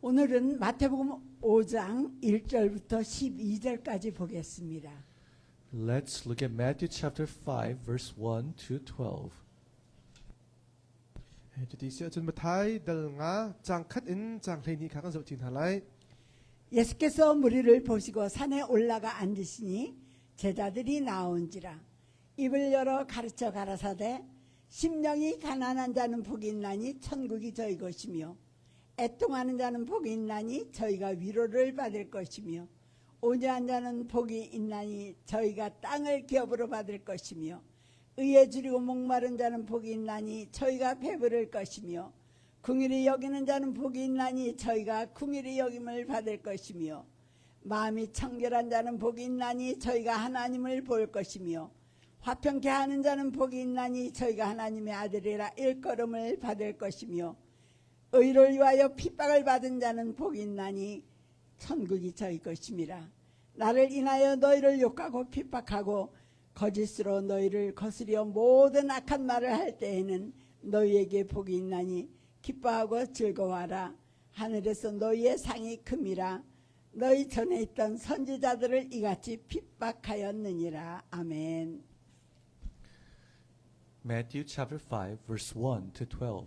오늘은 마태복음 5장 1절부터 12절까지 보겠습니다. Let's look at Matthew chapter 5, verse 1 to 12. Jadi siya Mathai dal nga chang khat in chang thei ni khang zo tin halai. 예수께서 무리를 보시고 산에 올라가 앉으시니 제자들이 나온지라 입을 열어 가르쳐 가라사대 심령이 가난한 자는 복이 있나니 천국이 저희 것이며 애통하는 자는 복이 있나니 저희가 위로를 받을 것이며 온유한 자는 복이 있나니 저희가 땅을 기업으로 받을 것이며 의에 줄이고 목마른 자는 복이 있나니 저희가 배부를 것이며 긍휼히 여기는 자는 복이 있나니 저희가 긍휼히 여김을 받을 것이며 마음이 청결한 자는 복이 있나니 저희가 하나님을 볼 것이며 화평케 하는 자는 복이 있나니 저희가 하나님의 아들이라 일컬음을 받을 것이며 의를 위하여 핍박을 받은 자는 복이 있나니 천국이 저희 것임이라. 나를 인하여 너희를 욕하고 핍박하고 거짓으로 너희를 거스려 모든 악한 말을 할 때에는 너희에게 복이 있나니 기뻐하고 즐거워하라. 하늘에서 너희의 상이 큼이라. 너희 전에 있던 선지자들을 이같이 핍박하였느니라. 아멘. Matthew chapter 5, verse 1 to 12.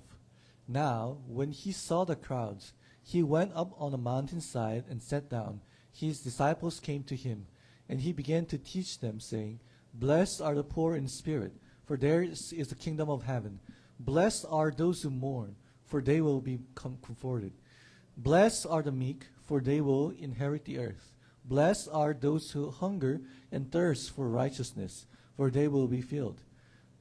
Now, when he saw the crowds, he went up on a mountainside and sat down. His disciples came to him, and he began to teach them, saying, Blessed are the poor in spirit, for theirs is the kingdom of heaven. Blessed are those who mourn, for they will be comforted. Blessed are the meek, for they will inherit the earth. Blessed are those who hunger and thirst for righteousness, for they will be filled.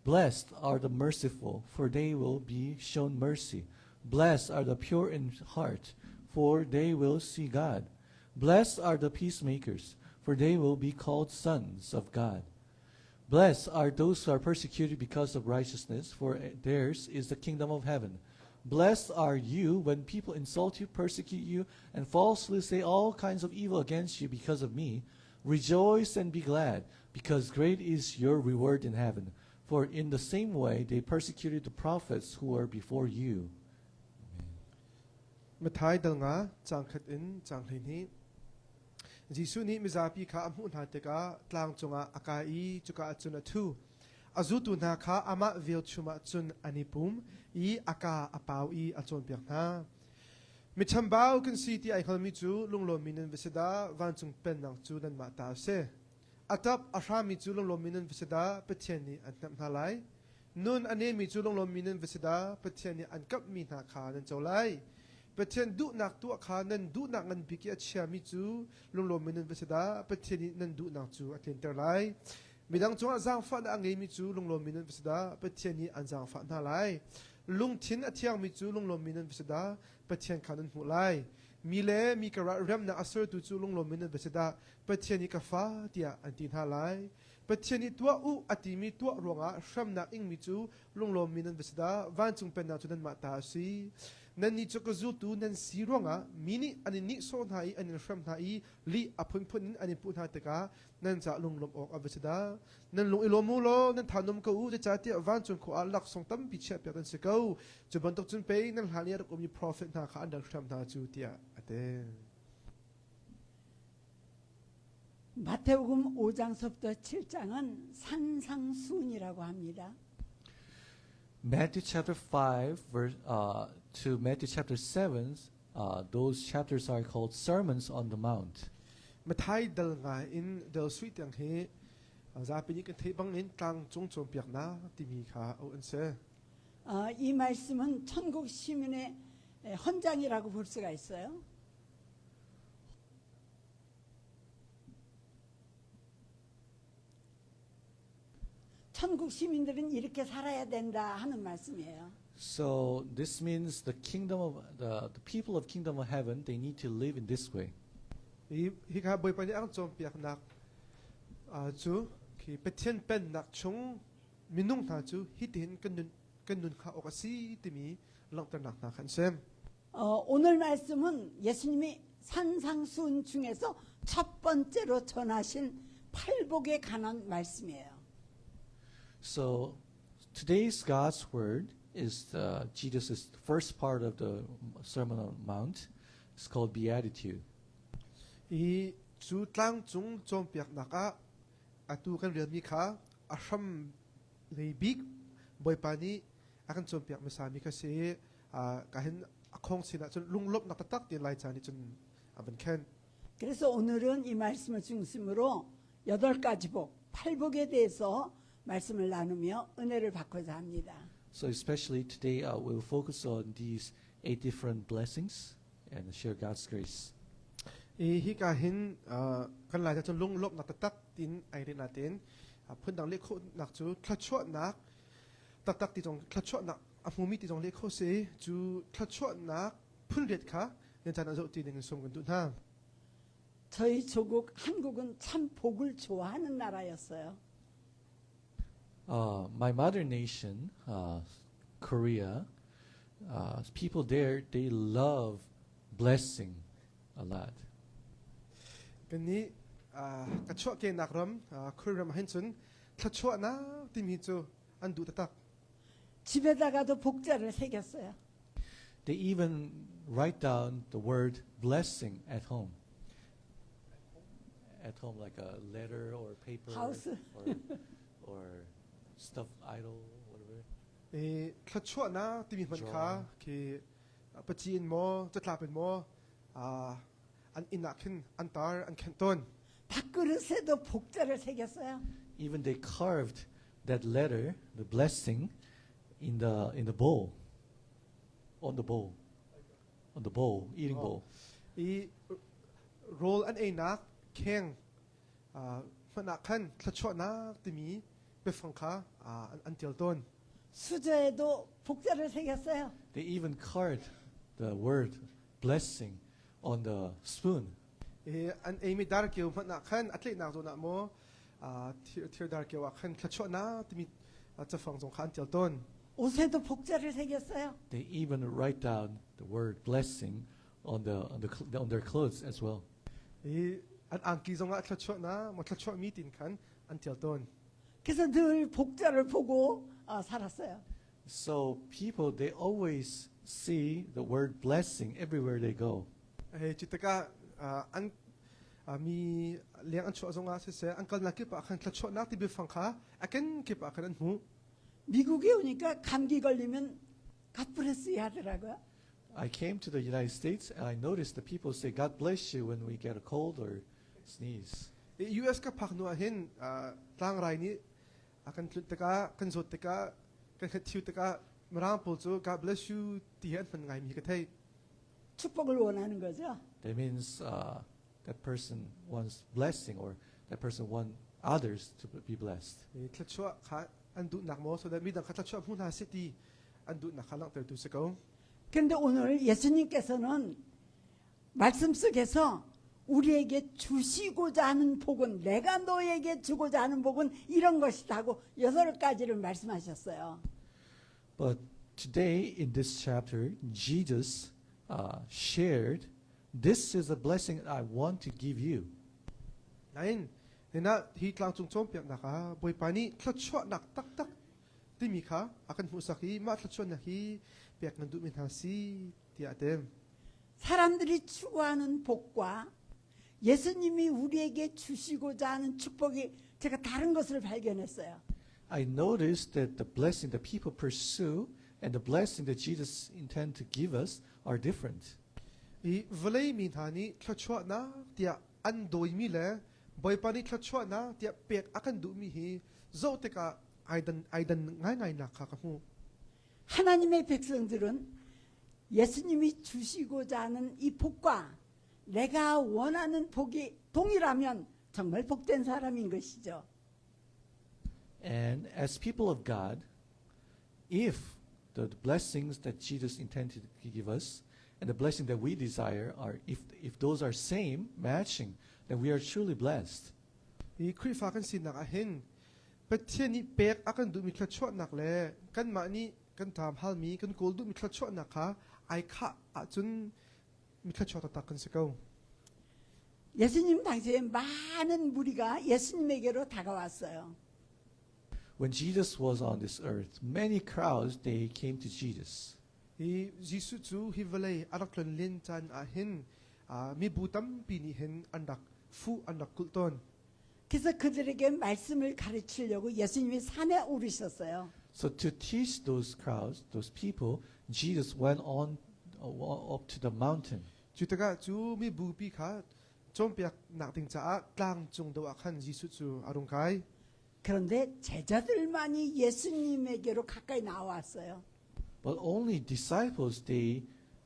Blessed are the merciful, for they will be shown mercy. Blessed are the pure in heart, for they will see God. Blessed are the peacemakers, for they will be called sons of God. Blessed are those who are persecuted because of righteousness, for theirs is the kingdom of heaven. Blessed are you when people insult you, persecute you, and falsely say all kinds of evil against you because of me. Rejoice and be glad, because great is your reward in heaven. For in the same way they persecuted the prophets who were before you. Mathai dal nga chang khat in chang thei ni. Jisu ni mizapi kha amhu na te ka tlang chunga akai chuka chuna thu. Azutu na kha ama vil chuma chun anipum I aka apau I achon piak na. Michambao kan si ti ai khalmi chu lunglo minen visada wanchung pen nang chu dan ma ta se. Atap asami chu lunglo minen visada pathiani antap na lai. Nun ane mi chu lunglo minen visada pathiani ankap mi na kha nan cholai. Pathian du nak tu kha nan du nak ngan biki achia mi chu lunglo minen visada pathiani nan du nak chu aten ter lai. Midang chung azang fa na angai mi chu lunglo minen visada pathiani anjang fa na lai. Lung tin atiang mi chu lunglo minen visada pathian khanan hu lai. Mile mi kara ram na asur tu chu lunglo minen visada pathiani ka fa tia antin ha lai. Pathiani tua u ati mi tua ronga shram na ing mi chu lunglo minen visada van chung pen na chu nan ma ta si. Nan ni chu ka zu tu nan si ronga mini ani ni so na I ani shram na I li apun pun ani pu na te ka nan cha lunglom ok avisada nan lung ilomu lo nan thanom ko u cha ti van chung ko alak song tam pi che pe kan se ko chu ban tok chun pe nan haliar ko mi prophet na kha andang shram na chu tia ate. 마태복음 5장서부터 7장은 산상수훈이라고 합니다. Matthew chapter 5 to Matthew chapter 7, those chapters are called Sermons on the Mount. Mathai dal nga in dal sweet yang he za pi ni kan thei bang in tang chung chom piak na ti mi kha o an se. 이 말씀은 천국 시민의 헌장이라고 볼 수가 있어요. 천국 시민들은 이렇게 살아야 된다 하는 말씀이에요. So this means the kingdom of the people of kingdom of heaven, they need to live in this way. Hi kha boy pa ni ang chom piak nak chu ki pathian pen nak chung minung na chu hitin kan nun kha okasi ti mi lang tan nak na khan sem. 오늘 말씀은 예수님이 산상수훈 중에서 첫 번째로 전하신 팔복에 관한 말씀이에요. So today's God's word is Jesus' first part of the Sermon on the Mount. It's called beatitude. I chu tlang chung chom piak naka atu kan real mi kha asham le big boy pani akan chom piak mesami ka se kahin akhong sina chun lunglop na tatak tin lai chani chun aban ken. 그래서 오늘은 이 말씀을 중심으로 8가지 복, 8복에 대해서 말씀을 나누며 은혜를 받고자 합니다. So especially today, we'll focus on these 8 different blessings and share God's grace. I hi kahin kan lai chun lunglop na tatak tin ai rin natin phun dang le kho nak chu thlachot nak tatak ti jong thlachot nak amumi ti jong le kho se chu thlachot nak phun ret kha nen chan zo ti ning som gun tu na. 저희 조국 한국은 참 복을 좋아하는 나라였어요. My mother nation, Korea, people there, they love blessing a lot. Kani kachot ke nak ram kuram hin chun thlachot na ti mi chu an du tatak. 집에다가도 복자를 새겼어요. They even write down the word blessing at home. At home, like a letter or paper House. or stuffed idol, whatever. Thlachot na ti mi man kha ki pachin mo chatlapen mo an inakin antar an kenton. 밥그릇에도 복자를 새겼어요. Even they carved that letter, the blessing, in the bowl, on the bowl, eating bowl. I roll an enak keng manakan thlachot na ti mi be phang kha an tel ton. 수저에도 복자를 새겼어요. They even carved the word blessing on the spoon. An emi dar ke manakan atle na zo na mo thir dar ke wa khan thlachot na ti mi cha phang jong khan tel ton. 옷에도 복자를 새겼어요. They even write down the word blessing on their clothes as well. An angki zonga thlachot na mo thlachot mi tin khan an tel ton. 그래서 늘 복자를 보고 살았어요. So people, they always see the word blessing everywhere they go. Chitaka an mi liang an chwa zonga se angkal na ki pa khan thlachot na ti be phang kha aken ki pa khan an hu. 미국에 오니까 감기 걸리면 갓브레스 하더라고요. I came to the United States and I noticed that people say, God bless you when we get a cold or sneeze. US ka phaknu ahin tlang rai ni akan tlutaka kan zotaka kan khathiutaka marang polchu God bless you ti han man ngai mi ka thai. 축복을 원하는 거죠. That means that person wants blessing or that person wants others to be blessed. Thlachwa kha an du nak mo so that mi dang khatachwa mun ha city an du nak halang ter tu se ko. 그런데 오늘 예수님께서는 말씀 속에서 우리에게 주시고자 하는 복은 내가 너에게 주고자 하는 복은 이런 것이다 하고 8가지를 말씀하셨어요. But today in this chapter, Jesus shared, this is a blessing I want to give you. Nain nena hi tlang chung chom piak naka boy pani thlachwa nak tak tak ti mi kha akan hu saki ma thlachwa na hi piak nan du min ha si ti atem. 사람들이 추구하는 복과 예수님이 우리에게 주시고자 하는 축복이 제가 다른 것을 발견했어요. I noticed that the blessing that people pursue and the blessing that Jesus intends to give us are different. I vlei min hani thlachwa na tia an doi mi le boy pani thlachwa na tia pek akan du mi hi zo te ka aidan ngai ngai na kha ka hu. 하나님의 백성들은 예수님이 주시고자 하는 이 복과 내가 원하는 복이 동일하면 정말 복된 사람인 것이죠. And as people of God, if the blessings that Jesus intended to give us and the blessing that we desire are, if those are same, matching, then we are truly blessed. I kri fa kan sin nak ahin pathian ni pek akan du mi thlachwa nak le kan ma ni kan tham hal mi kan kol du mi thlachwa nak kha ai kha a chun mi thlachwa ta kan se ko. 예수님 당시에 많은 무리가 예수님에게로 다가왔어요. When Jesus was on this earth, many crowds, they came to Jesus. hi Jisu chu hi vale arak lon lin chan a hin mi butam pini hin andak fu andak kulton. 그래서 그들에게 말씀을 가르치려고 예수님이 산에 오르셨어요. So to teach those crowds, those people, Jesus went on up to the mountain. Chutaga chu mi bupi kha chompiak nak ting cha tlang chung do akhan Jisu chu arungkai. 그런데 제자들만이 예수님에게로 가까이 나왔어요. But only disciples, they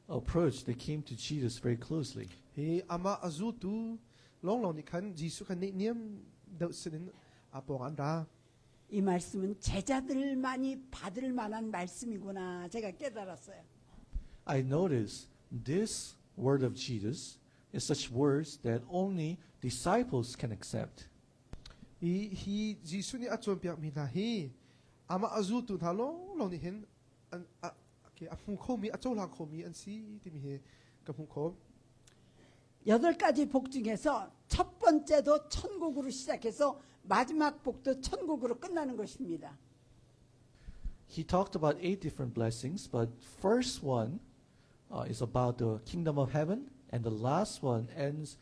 approached, they came to Jesus very closely. Hi ama azu tu long long ni khan Jisu khan ni niam do sinin apong anda. 이 말씀은 제자들만이 받을 만한 말씀이구나 제가 깨달았어요. I notice this word of Jesus is such words that only disciples can accept. Hi Jisu ni achompiak mi na hi ama azu tu na long long ni hin an ke aphung khomi acholang khomi an si ti mi he kaphung khom. 8가지 복 중에서 첫 번째도 천국으로 시작해서 마지막 복도 천국으로 끝나는 것입니다. He talked about 8 different blessings, but first one is about the kingdom of heaven, and the last one ends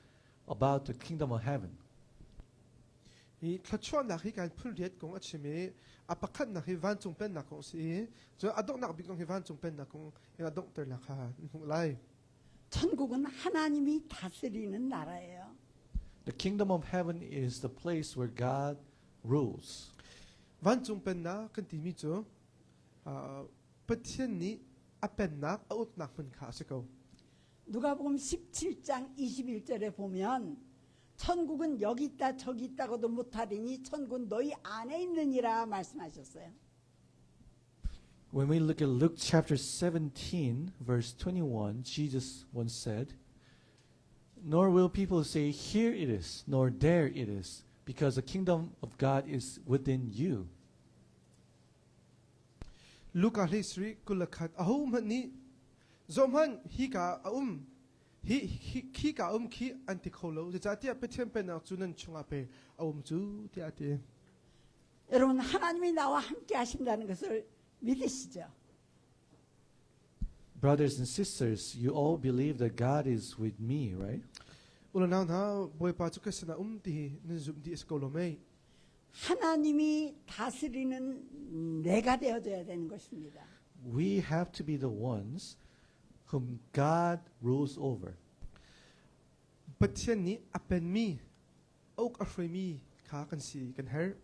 about the kingdom of heaven. I tlachuan nak hi kan phul riat kong achime apakhat nak hi van chung pen nak kong si so adok nak bikong hi van chung pen nak kong ina doctor nak ha lai. 천국은 하나님이 다스리는 나라예요. The kingdom of heaven is the place where God rules. Van chung pen na kan ti mi chu pathian ni apen nak aut nak pen kha se ko. 누가복음 17장 21절에 보면 천국은 여기 있다 저기 있다고도 못하리니 천국은 너희 안에 있느니라 말씀하셨어요. When we look at Luke chapter 17, verse 21, Jesus once said, "Nor will people say, 'Here it is,' nor 'There it is,' because the kingdom of God is within you." Luka hisri kulakhat ahum ni zomhan hi ka hi ka ki antikholo jatia pethem pen na chunan chunga pe chu ti ati. 여러분 하나님이 나와 함께 하신다는 것을 믿으시죠? Brothers and sisters, you all believe that God is with me, right? Ulana na boy pa chu kesna ti nin zum di eskolome. 하나님이 다스리는 내가 되어줘야 되는 것입니다. We have to be the ones whom God rules over. Pathian ni apen mi ok afremi kha kan si kan her.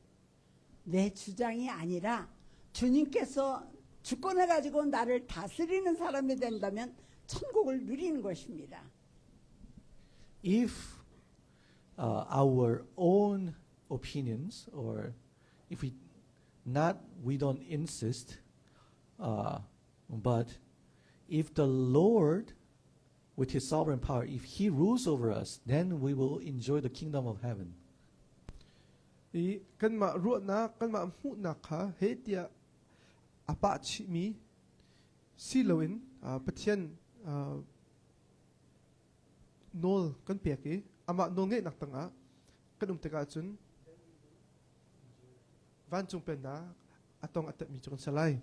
내 주장이 아니라 주님께서 주권을 가지고 나를 다스리는 사람이 된다면 천국을 누리는 것입니다. If our own opinions, or if we don't insist, but if the Lord, with His sovereign power, if He rules over us, then we will enjoy the kingdom of heaven. I kan ma ruat na kan ma mu na kha he tia apa chi mi siloin pathian nol kan pe ke ama nol nge nak tanga kan teka chun van chung pen na atong atat mi chon salai.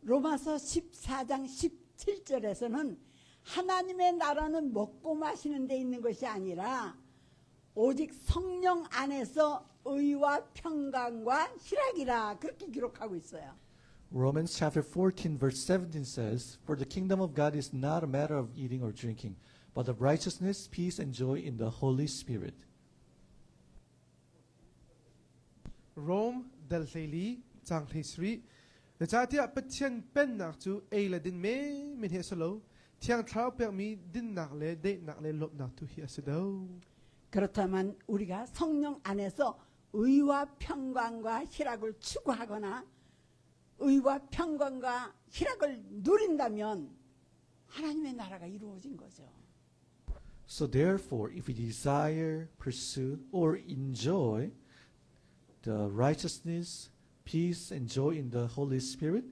로마서 14장 17절에서는 하나님의 나라는 먹고 마시는 데 있는 것이 아니라 오직 성령 안에서 의와 평강과 희락이라 그렇게 기록하고 있어요. Romans chapter 14 verse 17 says, "For the kingdom of God is not a matter of eating or drinking, but of righteousness, peace, and joy in the Holy Spirit." Rome del Theli chang Thesri the chatia pathian pen nak chu e la din me min he solo thiang thlau pe mi din nak le de nak le lop nak tu hi asado. 그렇다면 우리가 성령 안에서 의와 평강과 희락을 추구하거나 의와 평강과 희락을 누린다면 하나님의 나라가 이루어진 거죠. So therefore, if we desire, pursue, or enjoy the righteousness, peace, and joy in the Holy Spirit,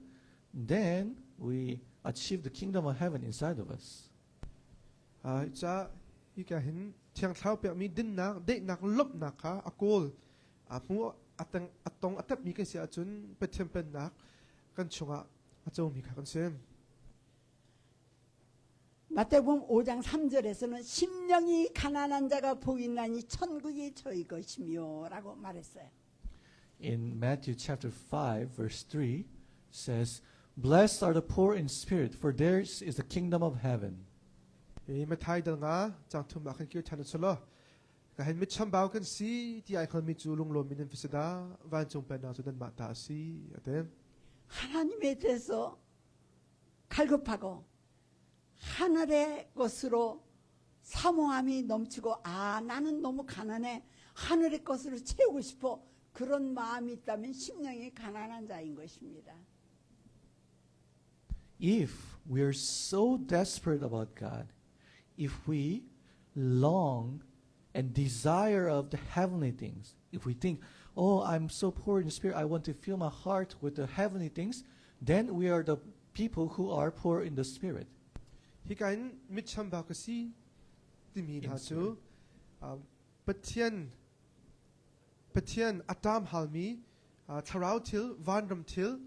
then we achieve the kingdom of heaven inside of us. Cha ika hin thiang thlau pe mi din nak de nak lop nak kha akol mu atong atap mi ka sia chun pathian pen nak kan chunga achom mi kha kan sem. 마태복음 5장 3절에서는 심령이 가난한 자가 복이 있나니 천국이 저희 것이며 라고 말했어요. In Matthew chapter 5, verse 3 says, Blessed are the poor in spirit, for theirs is the kingdom of heaven. 이 마타이 달가 장투 마큰 길 타는 솔로 가한 미참 바우근 시 디아이콘 미줄롱 로미는 비스다 완종 벤나서든 마타시 어때 하나님에 대해서 갈급하고 하늘의 것으로 사모함이 넘치고 나는 너무 가난해 하늘의 것으로 채우고 싶어 그런 마음이 있다면 심령이 가난한 자인 것입니다. If we are so desperate about God, if we long and desire of the heavenly things, if we think, oh, I'm so poor in spirit, I want to fill my heart with the heavenly things, then we are the people who are poor in the spirit. 히가인 미참 바우시 디미나주 Patien Adam halmi Tarautil Vandramtil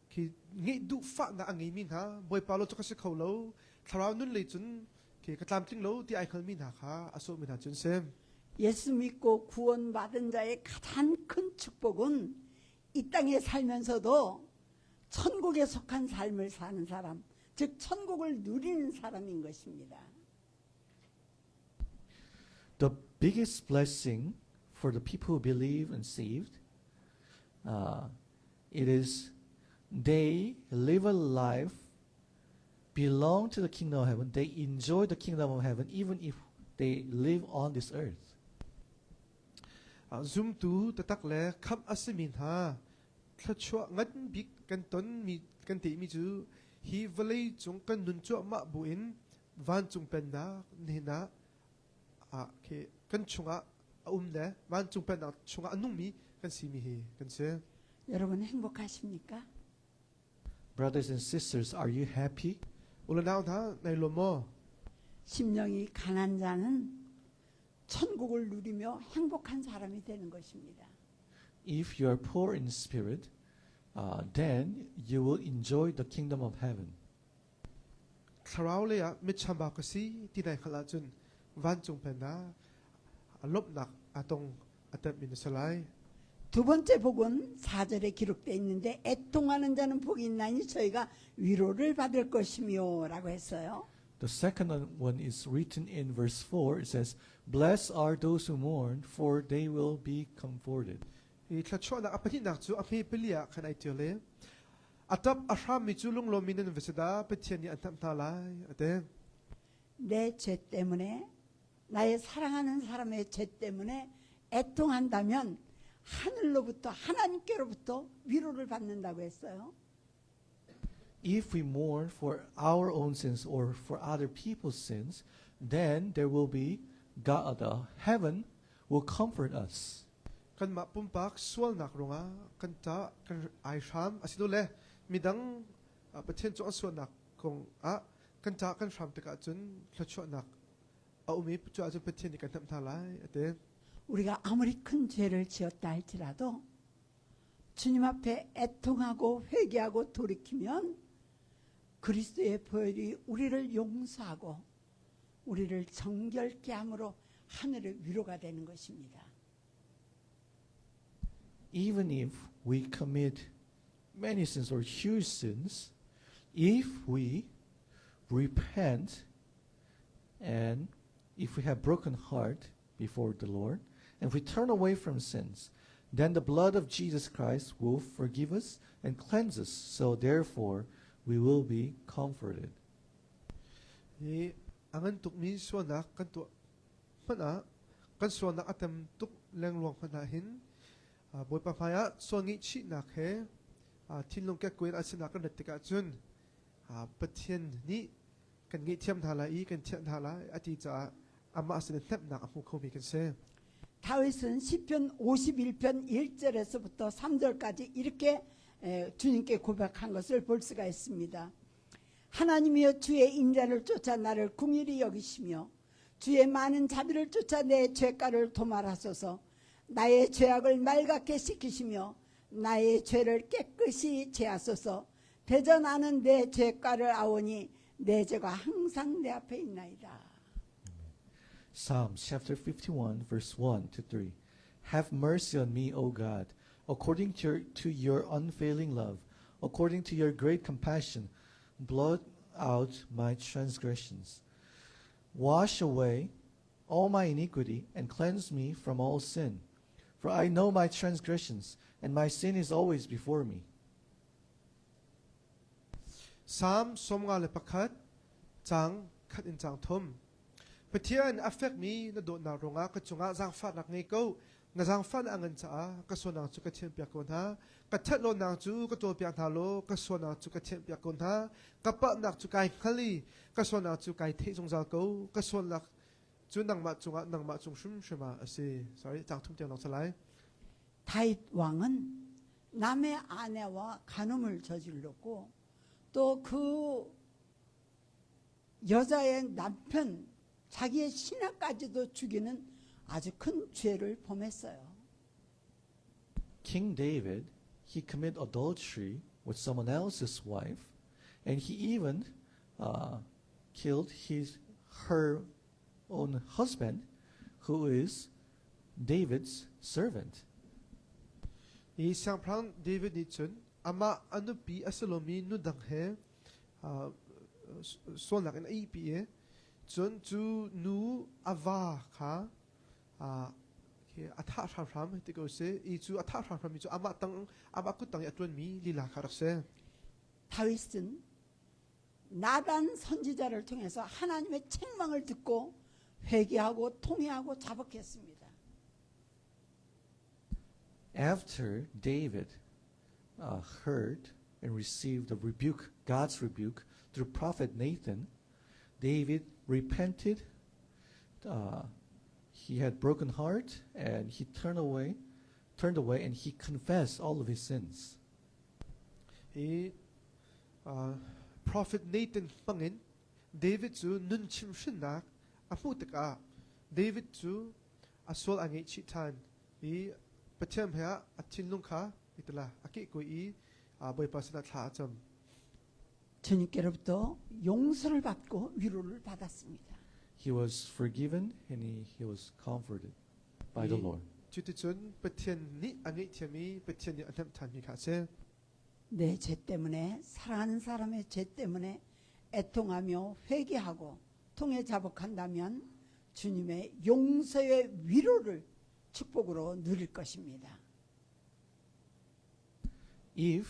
ki ngi du fa nga angi min ha boy palo to kasi kholo Tarau nun le chun ki katlam ting lo ti ai khol min ha kha aso min ha chun sem 예수 믿고 구원받은 자의 가장 큰 축복은 이 땅에 살면서도 천국에 속한 삶을 사는 사람, 즉 천국을 누리는 사람인 것입니다. The biggest blessing for the people who believe and saved, it is they live a life belong to the kingdom of heaven. They enjoy the kingdom of heaven even if they live on this earth. zoom tu tatak le kham asimin ha thachwa ngat bik kan ton mi kan ti mi chu hi valei chung kan nun chu ma buin van chung pen na ni na ke kan chunga ne van chung pen na chunga anung mi kan si mi hi kan se 여러분 행복하십니까? Brothers and sisters, are you happy? ula naw tha nai lo mo 심령이 가난 자는 천국을 누리며 행복한 사람이 되는 것입니다. If you are poor in spirit, then you will enjoy the kingdom of heaven. tharau le ya mit cham ba ka si ti nai khala chun van chung pen na lop nak atong atat min salai 두 번째 복은 4절에 기록되어 있는데 애통하는 자는 복이 있나니 저희가 위로를 받을 것이며 라고 했어요. The second one is written in verse 4. It says, Blessed are those who mourn, for they will be comforted. i thachwa na apani nak chu aphi pelia khan ai tiole atap asham mi chu lung lo min nen veseda pethian ni antam ta lai ate 내 죄 때문에 나의 사랑하는 사람의 죄 때문에 애통한다면 하늘로부터 하나님께로부터 위로를 받는다고 했어요. If we mourn for our own sins or for other people's sins, then there will be God, heaven will comfort us. kan ma pumpak sual nak ronga kan ta kan ai sham asido le midang pethian chu sual nak kong kan ta kan sham te ka chun thachwa nak umi chu a chu pethian ni kan tam ta lai ate 우리가 아무리 큰 죄를 지었다 할지라도 주님 앞에 애통하고 회개하고 돌이키면 그리스도의 보혈이 우리를 용서하고 우리를 정결케 함으로 하늘의 위로가 되는 것입니다. Even if we commit many sins or huge sins, if we repent and if we have broken heart before the Lord, and if we turn away from sins, then the blood of Jesus Christ will forgive us and cleanse us. So therefore, we will be comforted. i angan tuk mi sual nak kan tu mana kan sual nak atam tuk leng luang phana hin boy pa phaya sual ngi chi nak he tin long ka kwel asina kan tek ka chun pathian ni kan ngi thiam thala i kan thiam thala ati cha ama asina tap nak amu khomi kan se 다윗은 시편 51편 1절에서부터 3절까지 이렇게 주님께 고백한 것을 볼 수가 있습니다. 하나님이여 주의 인자를 쫓아 나를 긍휼히 여기시며 주의 많은 자비를 쫓아 내 죄가를 도말하소서. 나의 죄악을 말갛게 씻기시며 나의 죄를 깨끗이 제하소서. 대저 나는 내 죄가를 아오니 내 죄가 항상 내 앞에 있나이다. Psalms chapter 51, verse 1 to 3. Have mercy on me, O God, according to your unfailing love, according to your great compassion, blot out my transgressions. Wash away all my iniquity and cleanse me from all sin. For I know my transgressions, and my sin is always before me. Psalm somnga le pakhat chang khat in chang thum. Pathian affect mi na do na ronga ka chunga jang fa nak ngai ko na jang fa na angan cha ka so na chu ka chen pya kon ha ka that lo na chu ka to pya tha lo ka so na chu ka chen pya kon ha ka pa nak chu kai khali ka so na chu kai the jong zal ko ka so nak chu nang ma chunga nang ma chung shum shema ase sorry chang thum tiang long salai. 다윗 왕은 남의 아내와 간음을 저질렀고 또 그 여자의 남편 자기의 신하까지도 죽이는 아주 큰 죄를 범했어요. King David, he committed adultery with someone else's wife, and he even killed her own husband, who is David's servant. 이 상프랑 데이비드 니춘 아마 아누피 아슬로미 누당해 손락은 이피에 전주 누 아바카 아타샤프람 티고세 이주 아타샤프람 이주 아마 땅 아바쿠 땅 야트원미 릴라카르세. 다윗은 나단 선지자를 통해서 하나님의 책망을 듣고 회개하고 통회하고 자복했습니다. After David heard and received the rebuke, God's rebuke, through prophet Nathan, David repented. He had broken heart, and he turned away, and he confessed all of his sins. 이 prophet Nathan pangin David zu nun chim shinnak amutka David zu asol angi chitan 이 pathiam ha achinlung kha itla aki ko 이 boy pasna tha cham. 주님께로부터 용서를 받고 위로를 받았습니다. He was forgiven, and he was comforted by the Lord. 주티춘 pathian ni angi thiami pathian ni anam than mi kha se. 내 죄 때문에 사랑하는 사람의 죄 때문에 애통하며 회개하고 통해 자복한다면 주님의 용서의 위로를 축복으로 누릴 것입니다. If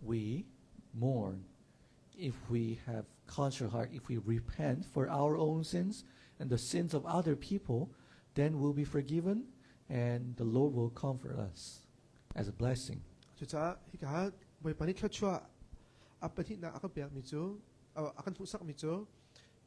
we mourn, if we have contrite heart, if we repent for our own sins and the sins of other people, then we'll be forgiven, and the Lord will comfort us as a blessing. 주자 히가 boy pani khachua apani na akapyak mi chu akan thusak mi chu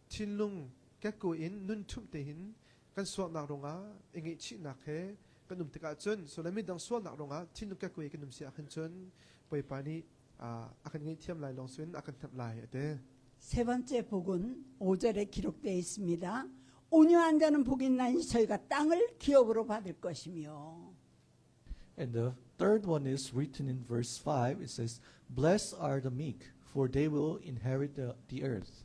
thinlung ka ko in nun thum te hin kan so na ronga engi chi na khe kanum te ka chun so lami dang so na ronga thinlung ka ko e kanum sia khan chun boy pani akan ngi thiam lai long swin akan thap lai ate. 세 번째 복은 5절에 기록되어 있습니다. 온유한 자는 복이 있나니 저희가 땅을 기업으로 받을 것이며. And the third one is written in verse 5. It says, "Blessed are the meek, for they will inherit the earth."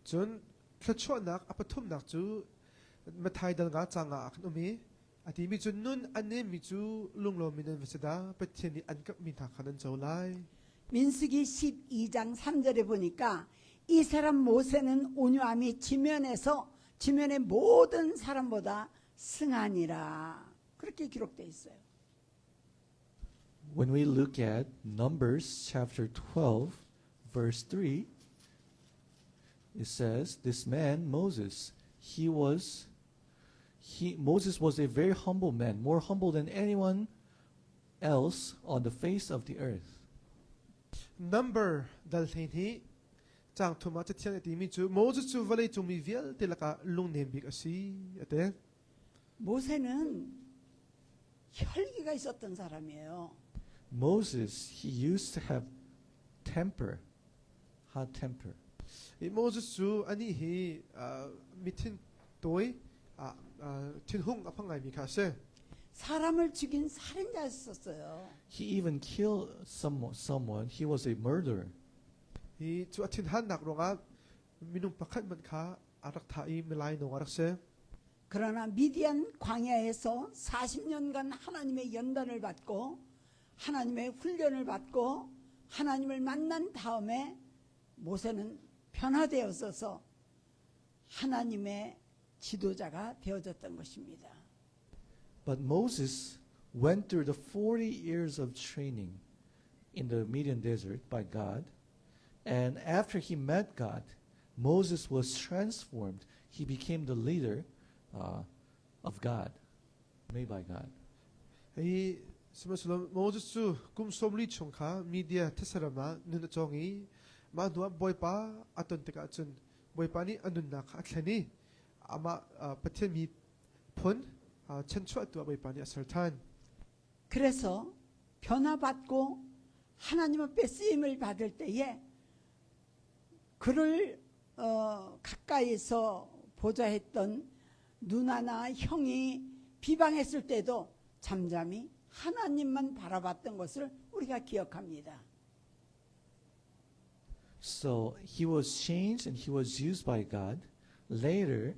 chun khachua nak apathum nak chu mathai dal nga changa akan umi ati mi chu nun ane mi chu lunglo minan vesada pathian ni ankap mi tha khanan chaulai. 민수기 12장 3절에 보니까 이 사람 모세는 온유함이 지면의 모든 사람보다 승하니라. 그렇게 기록되어 있어요. When we look at Numbers chapter 12, verse 3, it says, this man, Moses, Moses was a very humble man, more humble than anyone else on the face of the earth. Number dal hi chang thuma cha thiang ati mi chu Moses chu vale chu mi vial telaka lung nem bik asi ate. 모세는 혈기가 있었던 사람이에요. Moses, he used to have temper, hot temper. 이 Moses chu ani hi mithin toy thinhung apangai mi kha se. 사람을 죽인 살인자였었어요. He even killed someone. He was a murderer. 이 주아친 한 낙롱아 민웅 박한 가 아락타이 밀라이 농아락세 그러나 미디안 광야에서 40년간 하나님의 연단을 받고 하나님의 훈련을 받고 하나님을 만난 다음에 모세는 변화되었어서 하나님의 지도자가 되어졌던 것입니다. But Moses went through the 40 years of training in the Midian desert by God, and after he met God, Moses was transformed. He became the leader of God, made by God. 이 스마슬로 모즈스 꿈솜리 총카 미디아 테사라마 눈정이 마두아 보이파 아톤 때가 준 보이파니 안눈나 카클니 아마 파텐미 폰 천추아투아 보이파니 아설탄 그래서 변화받고 하나님 앞에 쓰임을 받을 때에 그를 가까이서 보자 했던 누나나 형이 비방했을 때도 잠잠히 하나님만 바라봤던 것을 우리가 기억합니다. So he was changed and he was used by God. Later,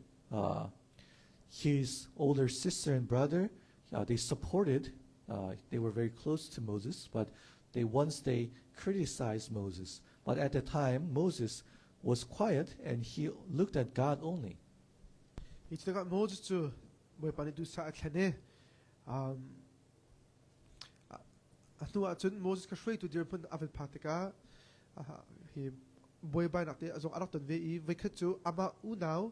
his older sister and brother, they supported. They were very close to Moses, but they criticized Moses. But at the time, Moses was quiet and he looked at God only. 이때가 모즈스 보이파니 두사 캬네 누아 준 모즈가 슈이 투 디르푼 아벨 파티가 히 보이바이 낙데 아종 아락던 웨이 웨크주 아마 우나우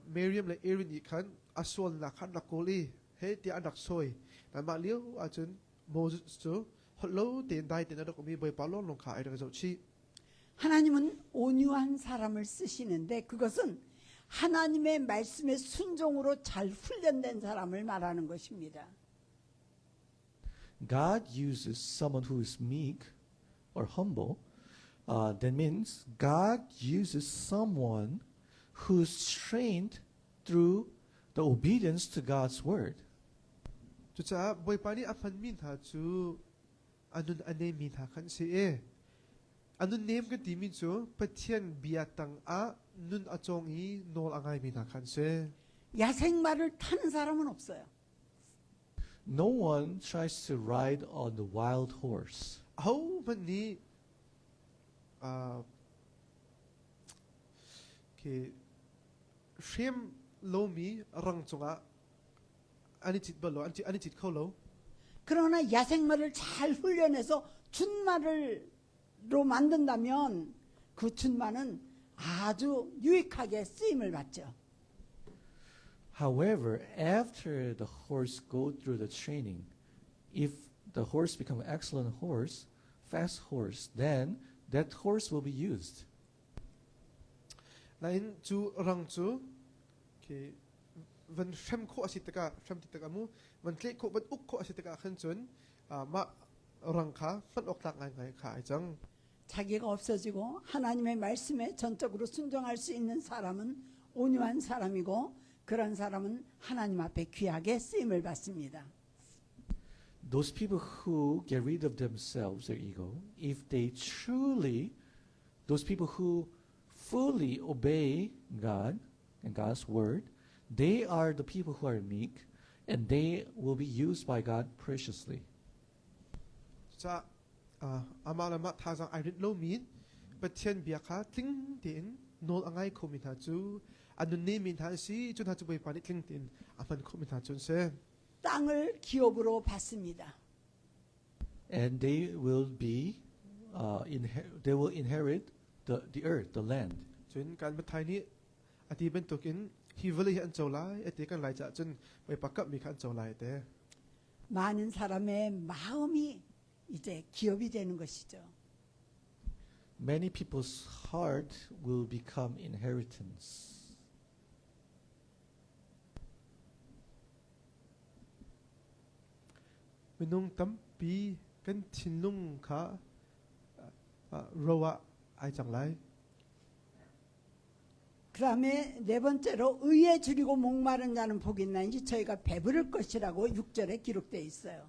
메리엄 레 에린 이칸 아솔 나칸 나콜리 헤티 안닥 소이 나말리오 아준 모즈스 홀로 덴다이 덴다도 고미 보이발로 롱카 아이르가 조치 하나님은 온유한 사람을 쓰시는데 그것은 하나님의 말씀에 순종으로 잘 훈련된 사람을 말하는 것입니다. God uses someone who is meek or humble. That means God uses someone who's trained through the obedience to God's word. 주자 보이파니 아판 민하 주 안눈 안네 민하 칸시에 안눈 네임 그 디민주 파티안 비아땅 눈 아종이 놀 앙아이 민하 칸세 야생마를 타는 사람은 없어요. No one tries to ride on the wild horse. 아우 만니 그 셴 로미 랑종아 아니 짓벌로 아니 짓 콜로 그러나 야생마를 잘 훈련해서 준마를로 만든다면 그 준마는 아주 유익하게 쓰임을 받죠. However, after the horse go through the training, if the horse become an excellent horse, fast horse, then that horse will be used. 라인 주 랑주 그 वन 셴 코 아시트가 셴 티트가 무원 클릭 코원 욱코 아시트가 큰준 마 랑카 펀 옥탁 나이 카이정 자기가 없어지고 하나님의 말씀에 전적으로 순종할 수 있는 사람은 온유한 사람이고 그런 사람은 하나님 앞에 귀하게 쓰임을 받습니다. Those people who get rid of themselves, their ego, if they truly, those people who fully obey God and God's word, they are the people who are meek and they will be used by God preciously. 자 아마라마 타장 아이린 로민 버티안 비아카 팅딘 놀 앙아이 코미타주 안눈네 민타시 준하주 보이파니 팅딘 아만 코미타준세 땅을 기업으로 받습니다. And they will be, they will inherit the earth, the land. 준 간바타이니 아티벤 토킨 히블리 한 조라이 에티간 라이자 준 보이파카 미칸 조라이데 많은 사람의 마음이 이제 기업이 되는 것이죠. Many people's heart will become inheritance. 민웅 땀비 간 친룽카 로와 아이장라이 그 다음에 네 번째로 의에 줄이고 목마른 자는 복이 있나니 저희가 배부를 것이라고 6절에 기록되어 있어요.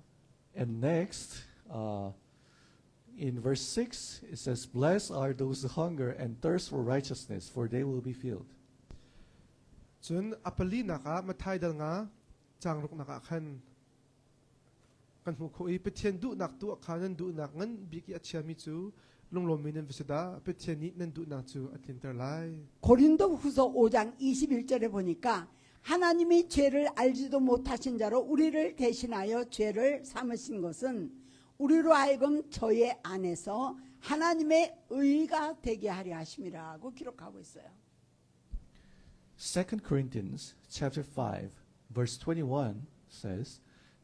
And next, in verse 6, it says, Blessed are those who hunger and thirst for righteousness, for they will be filled. chun apali naka mathai dal nga changruk naka khan kan hu khoi pethian du nak tu khanan du nak ngan biki achia mi chu lunglom minen visada pethian ni nan du nak chu atinter lai 고린도 후서 5장 21절에 보니까 하나님이 죄를 알지도 못하신 자로 우리를 대신하여 죄를 삼으신 것은 우리로 하여금 저의 안에서 하나님의 의가 되게 하려 하심이라고 기록하고 있어요. 2 Corinthians chapter 5, verse 21 says,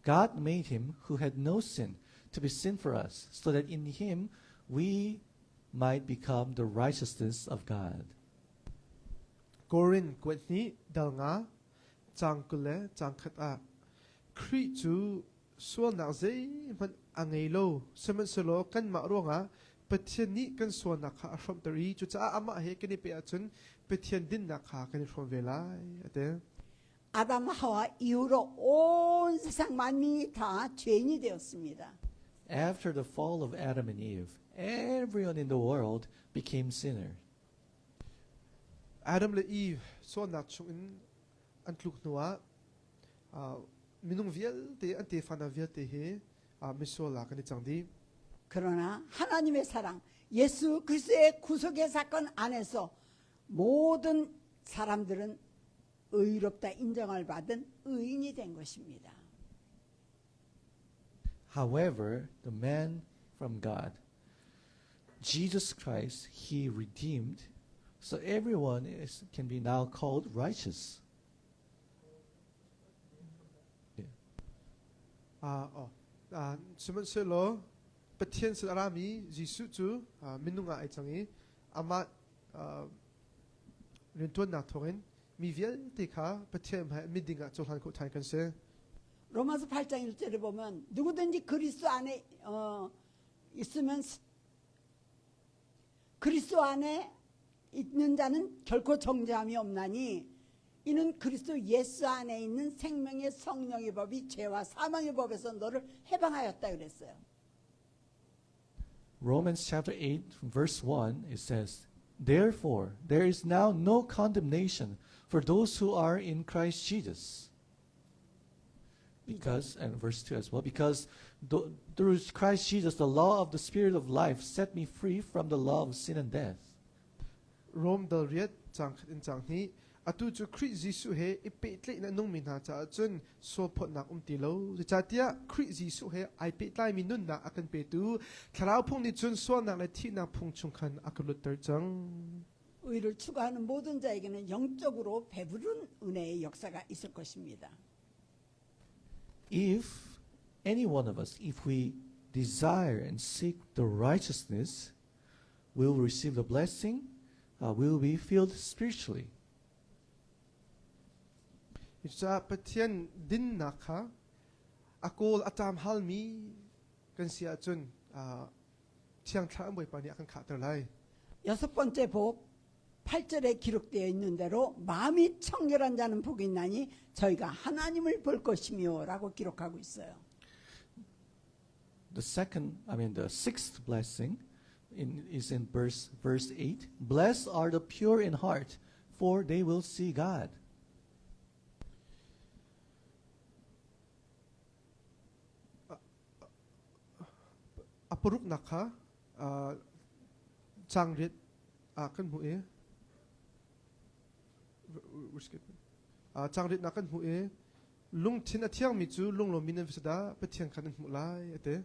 God made him who had no sin to be sin for us, so that in him we might become the righteousness of God. Korin kwetni dal nga changkule changkhat a khri chu sual na zai man angelo semen selo kan ma ro nga pethian ni kan sual na kha from tari chu cha ama he kan pe achun pethian din na kha kan from velai ate 아담 하와 이후로 온 세상 만민이 다 죄인이 되었습니다. After the fall of Adam and Eve, everyone in the world became sinner. Adam le Eve so na chung in an tluk nuwa minung viel te an te fana viel te he misola kan changdi 그러나 하나님의 사랑, 예수 그리스도의 구속의 사건 안에서 모든 사람들은 의롭다 인정을 받은 의인이 된 것입니다. However, the man from God, Jesus Christ, he redeemed, so everyone can be now called righteous. suman selo pethian sarami jisu chu minunga ai changi ama rintuan na thorin mi viel te kha pethian midinga chohan ko thai kan se 로마서 8장 1절에 보면 누구든지 그리스도 안에 있으면 그리스도 안에 있는 자는 결코 정죄함이 없나니 이는 그리스도 예수 안에 있는 생명의 성령의 법이 죄와 사망의 법에서 너를 해방하였다 그랬어요. Romans chapter 8, verse 1, it says, Therefore, there is now no condemnation for those who are in Christ Jesus. Because, and verse 2 as well, because through Christ Jesus, the law of the Spirit of life set me free from the law of sin and death. rom dal riat changkhat in changni atu chu khri jisu he ipe tle na nung min ha cha chun so phot nak ti lo cha tia khri jisu he ai pe tlai min nun na akan pe tu tharau phung ni chun so na le thi na phung chung khan akalut tar chang 의를 추구하는 모든 자에게는 영적으로 배부른 은혜의 역사가 있을 것입니다. If any one of us, if we desire and seek the righteousness, we will receive the blessing, we will be filled spiritually. cha pathian din na kha akol atam halmi kan sia chun thiang thla moi pa ni akan kha tar lai 여섯 번째 복 8절에 기록되어 있는 대로 마음이 청결한 자는 복이 있나니 저희가 하나님을 볼 것이며라고 기록하고 있어요. The sixth blessing is in verse 8. Blessed are the pure in heart, for they will see God. apuruk na kha changrit kan hu e changrit na kan hu e lung thin a thiang mi chu lung lo min visada pathian khan mu lai ate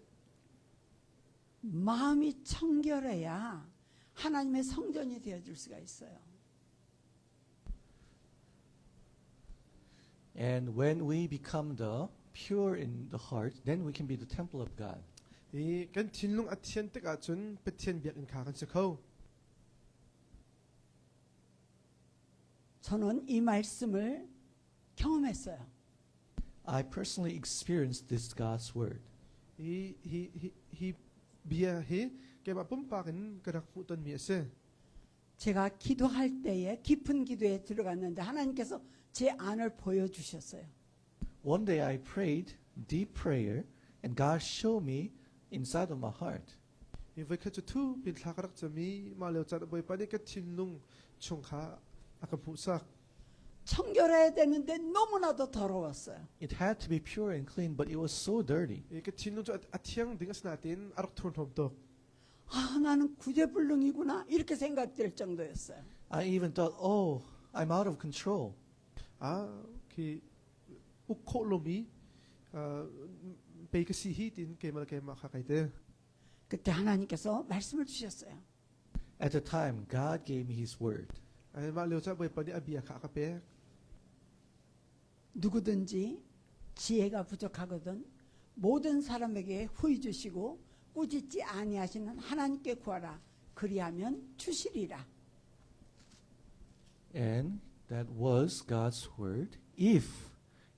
마음이 청결해야 하나님의 성전이 되어줄 수가 있어요. And when we become the pure in the heart, then we can be the temple of God. e kan thin lung a thian tek a chun pathian biak in kha kan se kho 저는 이 말씀을 경험했어요. I personally experienced this God's word. he bia he ke ma pum pa kan karak mu ton mi se 제가 기도할 때에 깊은 기도에 들어갔는데 하나님께서 제 안을 보여주셨어요. One day I prayed deep prayer, and God showed me inside of my heart. 이 베케주 투 빌타가락 점이 말려 자르 보이 빠니 그 팀농 총카 아까 부삭 청결해야 되는데 너무나도 더러웠어요. It had to be pure and clean, but it was so dirty. 이그 팀농 저 아티앙 딩스 나틴 아락 톤 홈도 아, 나는 구제불능이구나 이렇게 생각될 정도였어요. I even thought, oh, I'm out of control. 아그 우콜로미 베이크시히 딘 게임을 게임 하카이데 그때 하나님께서 말씀을 주셨어요. At the time, God gave me His word. 아이 말려 자 보이 빠니 아비야 카카페 누구든지 지혜가 부족하거든 모든 사람에게 후히 주시고 꾸짖지 아니하시는 하나님께 구하라. 그리하면 주시리라. And that was God's word. If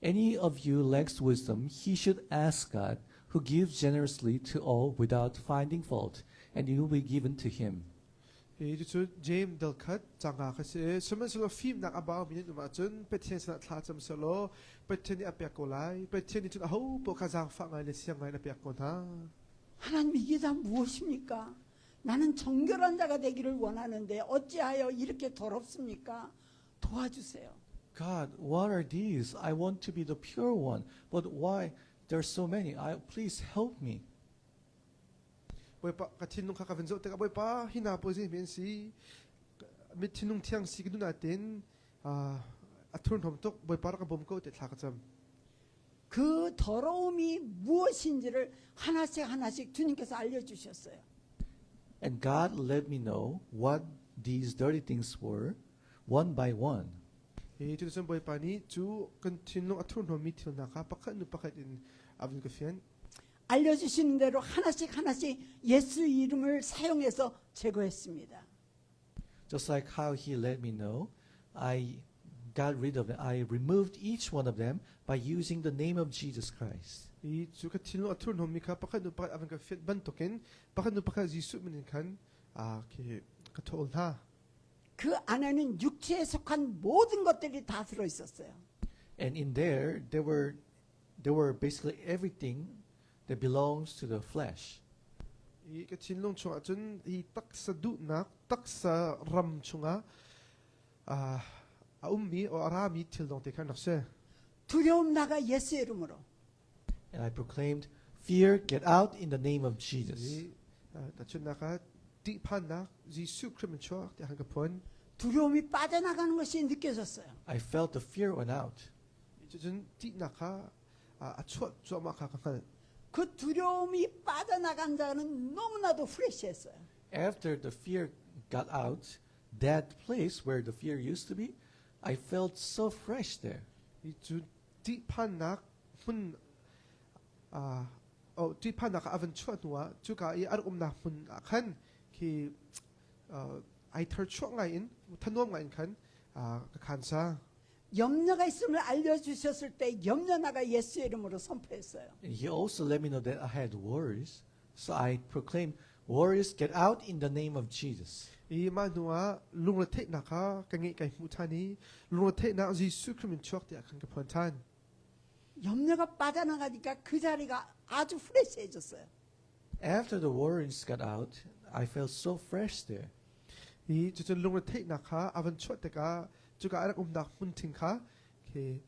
any of you lacks wisdom, he should ask God, who gives generously to all without finding fault, and it will be given to him. 이주 제임 델컷 장가 카세 스면슬로 핌 나 아바 미니 누마준 베티엔스나 타점슬로 베티니 아피아콜라이 베티니 준 아우 보카장 파가네 시앙가이 아피아콜나 하나님 이게 다 무엇입니까? 나는 정결한 자가 되기를 원하는데 어찌하여 이렇게 더럽습니까? 도와주세요. God, what are these? I want to be the pure one, but why there are so many? Please help me. 보이빠 같은 농 카카벤조 때가 보이빠 히나 보지 면시 미티농 티앙 시기도 나텐 아톤 홈톡 보이빠라가 봄고 때 타가점 그 더러움이 무엇인지를 하나씩 하나씩 주님께서 알려주셨어요. And God let me know what these dirty things were, one by one. 이주 좀 보이빠니 주 컨티농 아톤 홈 미티오 나가 빠카누 빠카인 아분 그피엔 알려주시는 대로 하나씩 하나씩 예수 이름을 사용해서 제거했습니다. Just like how He let me know, I got rid of it. I removed each one of them by using the name of Jesus Christ. 이주 컨티농 아톤 홈 미카 빠카누 빠카 아분 그피엔 반토켄 빠카누 빠카 지수 미니칸 아케 카토올나 그 안에는 육체에 속한 모든 것들이 다 들어 있었어요. And in there were basically everything that belongs to the flesh. 이게 진롱 총아 전이 딱사 두나 딱사 람 총아 아움미 어 아라미 틸동 때칸 납세 두려움 나가 예수 이름으로. And I proclaimed, fear, get out in the name of Jesus. 이 나춘나가 디판나 지수 크리멘 초 대한 거폰 두려움이 빠져나가는 것이 느껴졌어요. I felt the fear went out. 이제 전 디나카 아추어 쪼마카 칸 그 두려움이 빠져나간 자는 너무나도 프레시했어요. After the fear got out, that place where the fear used to be, I felt so fresh there. 이주 디판나 훈 디판나가 아븐 추어누와 주가 이 아르옴나 훈칸키 아이털 추어가인 탄노가인 칸 간사 염려가 있음을 알려주셨을 때 염려 나가 예수 이름으로 선포했어요. And He also let me know that I had worries. So I proclaimed, worries, get out in the name of Jesus. 이마누아 룽르테 나카 강이 가이 무타니 룽르테 나 지수 크리멘 추억대 약한 게 번탄 염려가 빠져나가니까 그 자리가 아주 프레시해졌어요. After the worries got out, I felt so fresh there. 이 주전 룽르테 나카 아번 추억대가 주가 아락 나 훈팅카 게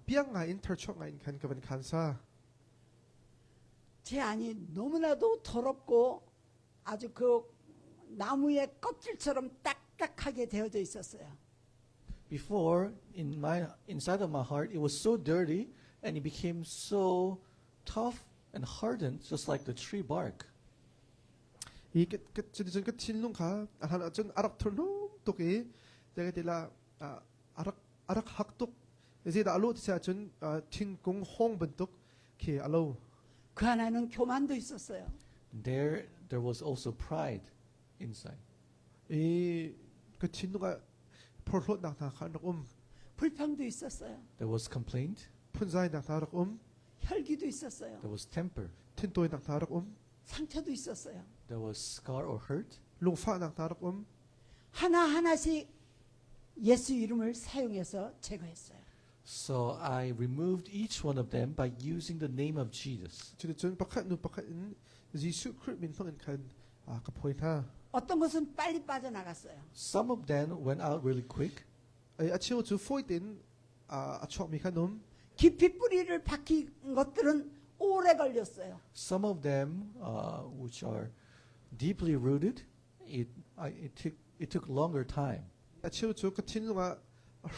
비앙가인 털추어가인 칸 그번 간사 제 안이 너무나도 더럽고 아주 그 나무의 껍질처럼 딱딱하게 되어져 있었어요. Before, inside of my heart, it was so dirty and it became so tough and hardened, just like the tree bark. 이게 주전 그 진롱카 하나 전 아락 털노 또게 내가 데라 아락 학독 이제 알로 티사 전 팅공 홍번독 게 알로 그 안에는 교만도 있었어요. There was also pride inside. 이그 진노가 폴롯 나타나는 불평도 있었어요. There was complaint. 푼자이 나타나는 혈기도 있었어요. There was temper. 틴토이 나타나는 상처도 있었어요. There was scar or hurt. 롱파 나타나는 하나하나씩 예수 이름을 사용해서 제거했어요. So I removed each one of them by using the name of Jesus. 주전 박한 누 박한 지수 크리민 펑은 칸 ka point ha 어떤 것은 빨리 빠져나갔어요. Some of them went out really quick. ai achiu chu foi tin a chok mi khanum 깊이 뿌리를 박힌 것들은 오래 걸렸어요. Some of them, which are deeply rooted, it took longer time. achiu chu ka thin lunga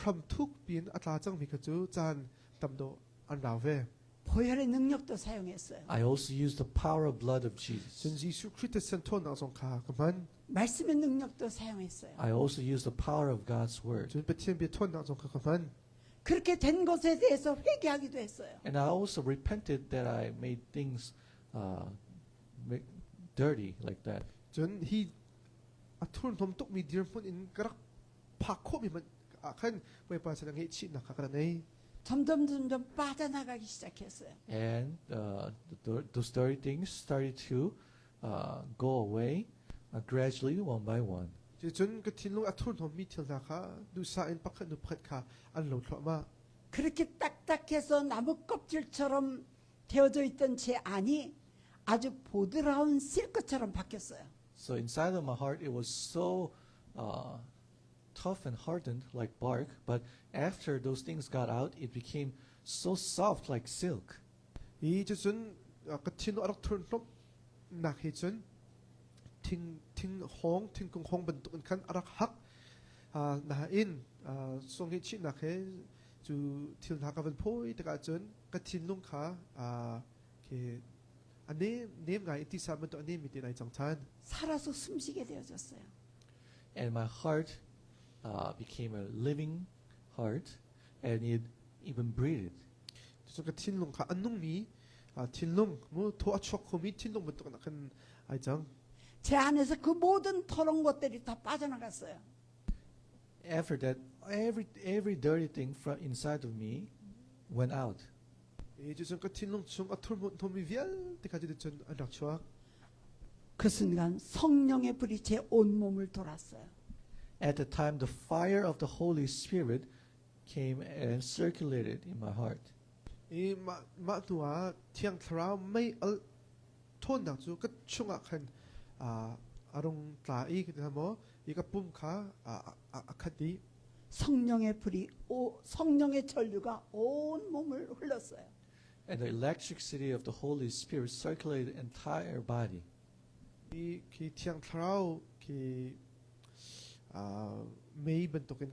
ram thuk pin atla chang mi ka chu chan tamdo an raw ve 보혈의 능력도 사용했어요. I also used the power of blood of Jesus. chen jisu christ sen thon na song kha kaman 말씀의 능력도 사용했어요. I also used the power of God's word. chen petien bi thon na song kha kaman 그렇게 된 것에 대해서 회개하기도 했어요. And I also repented that I made things dirty like that. chen hi a thun thom tok mi dir phun in karak pha kho mi man khan bai pa sa ngai chi na kha kra nei 점점 빠져나가기 시작했어요. And those dirty things started to go away gradually, one by one. chen ka thin lung a thun thom mi thil na kha du sa in pakhat nu phat kha an lo thlo ma 그렇게 딱딱해서 나무 껍질처럼 되어져 있던 제 안이 아주 보드라운 실크처럼 바뀌었어요. So inside of my heart, it was so tough and hardened like bark. But after those things got out, it became so soft like silk. i chen ka thin arak thun thom na he chen thing hong thing kung hong ban tu khan arak hak na in song he chi na he chu thil na ka van phoi ta ka chen ka thin lung kha ke ane nem ngai ti sa man to ane mi ti nai chang chan 살아서 숨쉬게 되어졌어요. And my heart became a living heart, and it even breathed. chen ka thin lung kha anung mi thin lung mu tho a chok kho mi thin lung ban tu na khan ai chang 제 안에서 그 모든 더러운 것들이 다 빠져나갔어요. After that, every dirty thing from inside of me went out. e chen ka thin lung chung a thur mu thom mi vial ti ka ji chen an rak chwa 그 순간 성령의 불이 제 온몸을 돌았어요. At the time, the fire of the Holy Spirit came and circulated in my heart. e ma tu a thiang thra mai al thon na chu ka chunga khan arong tla i ka mo i ka pum kha khati 성령의 불이 성령의 전류가 온 몸을 흘렀어요. And the electric city of the Holy Spirit circulated the entire body. i ki thiang thrau ki mei ban token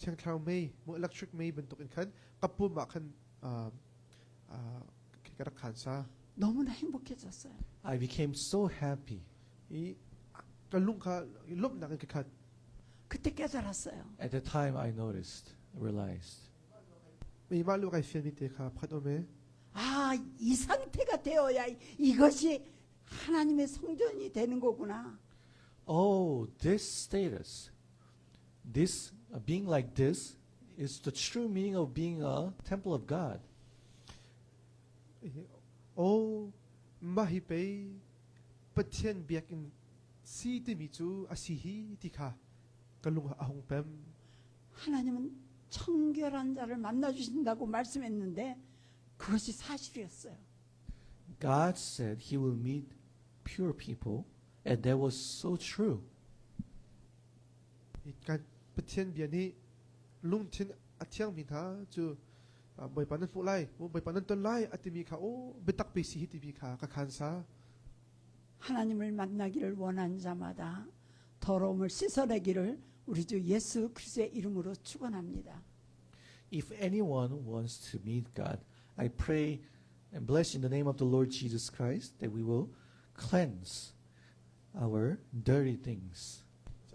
thiang thrau mei mo electric mei ban token khan ka pum ma khan ki ka khan sa 너무나 행복해졌어요. I became so happy. i ka lung kha lop na ka khat 그때 깨달았어요. At the time, I realized. mei ma lu kai fian mi te kha phat o me 아, 이 상태가 되어야 이것이 하나님의 성전이 되는 거구나. Oh, this status, this being like this, is the true meaning of being a temple of God. o mahi pe pathian biak in si ti mi chu a si hi ti kha kalung a hong pem 하나님은 청결한 자를 만나 주신다고 말씀했는데 그것이 사실이었어요. God said He will meet pure people, and that was so true. i kan pathian bia ni lung thin a thiang mi tha chu bai panan fu lai mo bai panan ton lai atimi kha o betak pe si hi ti bi kha ka khan sa 하나님을 만나기를 원하는 자마다 더러움을 씻어내기를 우리 주 예수 그리스도의 이름으로 축원합니다. If anyone wants to meet God, I pray and bless in the name of the Lord Jesus Christ that we will cleanse our dirty things.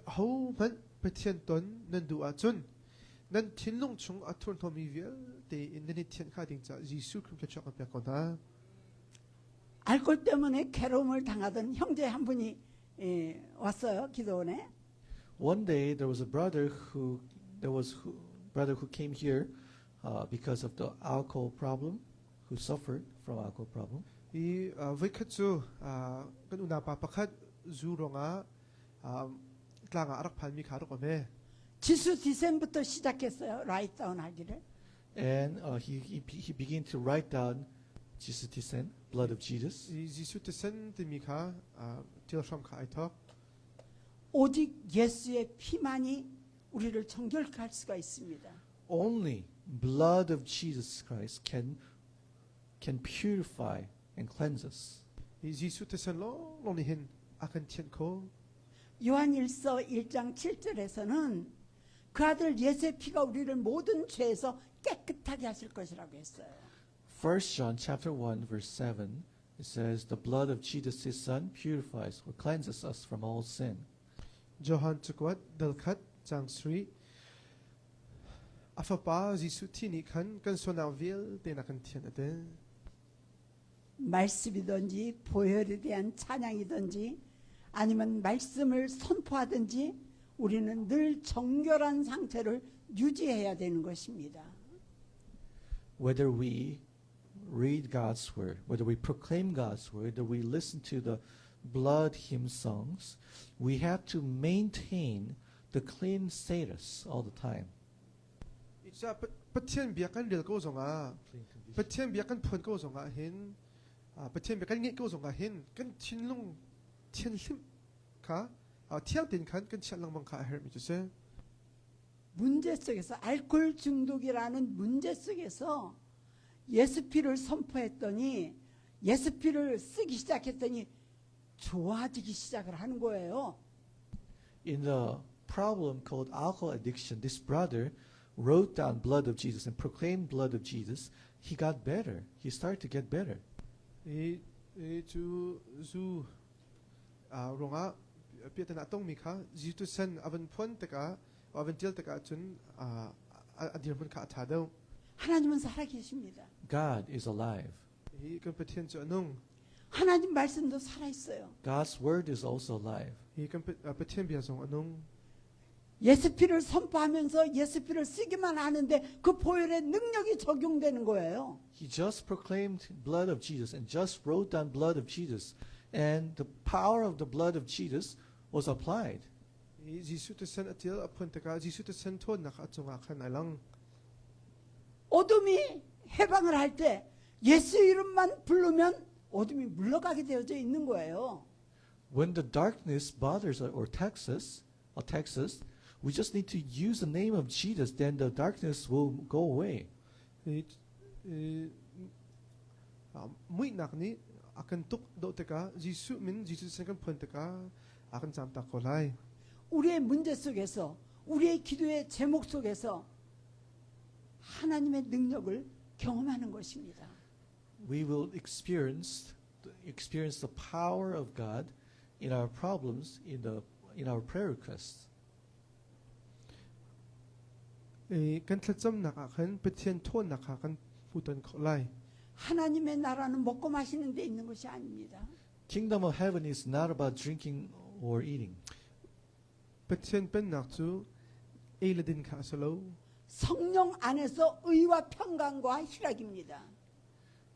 ho man pathian ton nan du a chun nan thin lung chung a thun thomi vial te in ni thian kha ding cha jisu krim ke chok a pe kon ha 알코올 때문에 괴로움을 당하던 형제 한 분이 왔어요. 기도원에. One day there was a brother who came here because of the alcohol problem, who suffered from alcohol problem. i vai khat chu kan una pa pakhat zu ronga tlanga arak phan mi kha ro me 지수 디셈부터 시작했어요. 라이트 다운 하기를. And he began to write down Jesus' descent. blood of Jesus. 이 지수 뜻은 뜸이가 딜섬 카이터 오직 예수의 피만이 우리를 정결케 할 수가 있습니다. Only blood of Jesus Christ can purify and cleanse us. 이 지수 뜻은 로니힌 아칸 티엔코 요한일서 1장 7절에서는 그 아들 예수의 피가 우리를 모든 죄에서 깨끗하게 하실 것이라고 했어요. 1 John chapter 1 verse 7 it says the blood of Jesus his son purifies or cleanses us from all sin. 조한 츠크왓 델캇 장스리 아파파 지수 티니 칸 소나빌 데나칸 티엔데 말씀이든지 보혈에 대한 찬양이든지 아니면 말씀을 선포하든지 우리는 늘 정결한 상태를 유지해야 되는 것입니다. Whether we read God's word, whether we proclaim God's word, whether we listen to the blood hymn songs, we have to maintain the clean status all the time. 이자 버티엔 비약간 릴 고종아 버티엔 비약간 폰 고종아 힌 버티엔 비약간 게 고종아 힌간 틴룽 틴심 카 티앙 칸간 챈랑만 카 헬미주세 문제 속에서 알코올 중독이라는 문제 속에서 예수 피를 선포했더니 예수 피를 쓰기 시작했더니 좋아지기 시작을 하는 거예요. In the problem called alcohol addiction, this brother wrote down blood of Jesus and proclaimed blood of Jesus. He got better. He started to get better. 이주주 롱아 비에타나 똥미카 지투선 아번 폰테가 아번 딜테가 준 아디르문 카타도 하나님은 살아계십니다. God is alive. 이 컴페티엔 저농 하나님 말씀도 살아있어요. God's word is also alive. 이 컴페티엔 비아송 농 예수 피를 선포하면서 예수 피를 쓰기만 하는데 그 보혈의 능력이 적용되는 거예요. He just proclaimed blood of Jesus and just wrote down blood of Jesus, and the power of the blood of Jesus was applied. 이 지수트선 아틸 폰테가 지수트선 톤 나카종아 칸알랑 어둠이 해방을 할 때 예수 이름만 부르면 어둠이 물러가게 되어져 있는 거예요. When the darkness bothers or attacks us, we just need to use the name of Jesus, then the darkness will go away. 무이 낙니 아칸 뚝 도테가 지수 민 지수선 간 폰테가 아칸 잠다 콜라이 우리의 문제 속에서 우리의 기도의 제목 속에서 하나님의 능력을 경험하는 것입니다. We will experience the power of God in our problems, in our prayer requests. 간 틀점 나카칸 베티엔 톤 나카칸 후던 콜라이 하나님의 나라는 먹고 마시는 데 있는 것이 아닙니다. Kingdom of heaven is not about drinking or eating. 베티엔 벤 낙주 에일레딘 카솔로 성령 안에서 의와 평강과 희락입니다.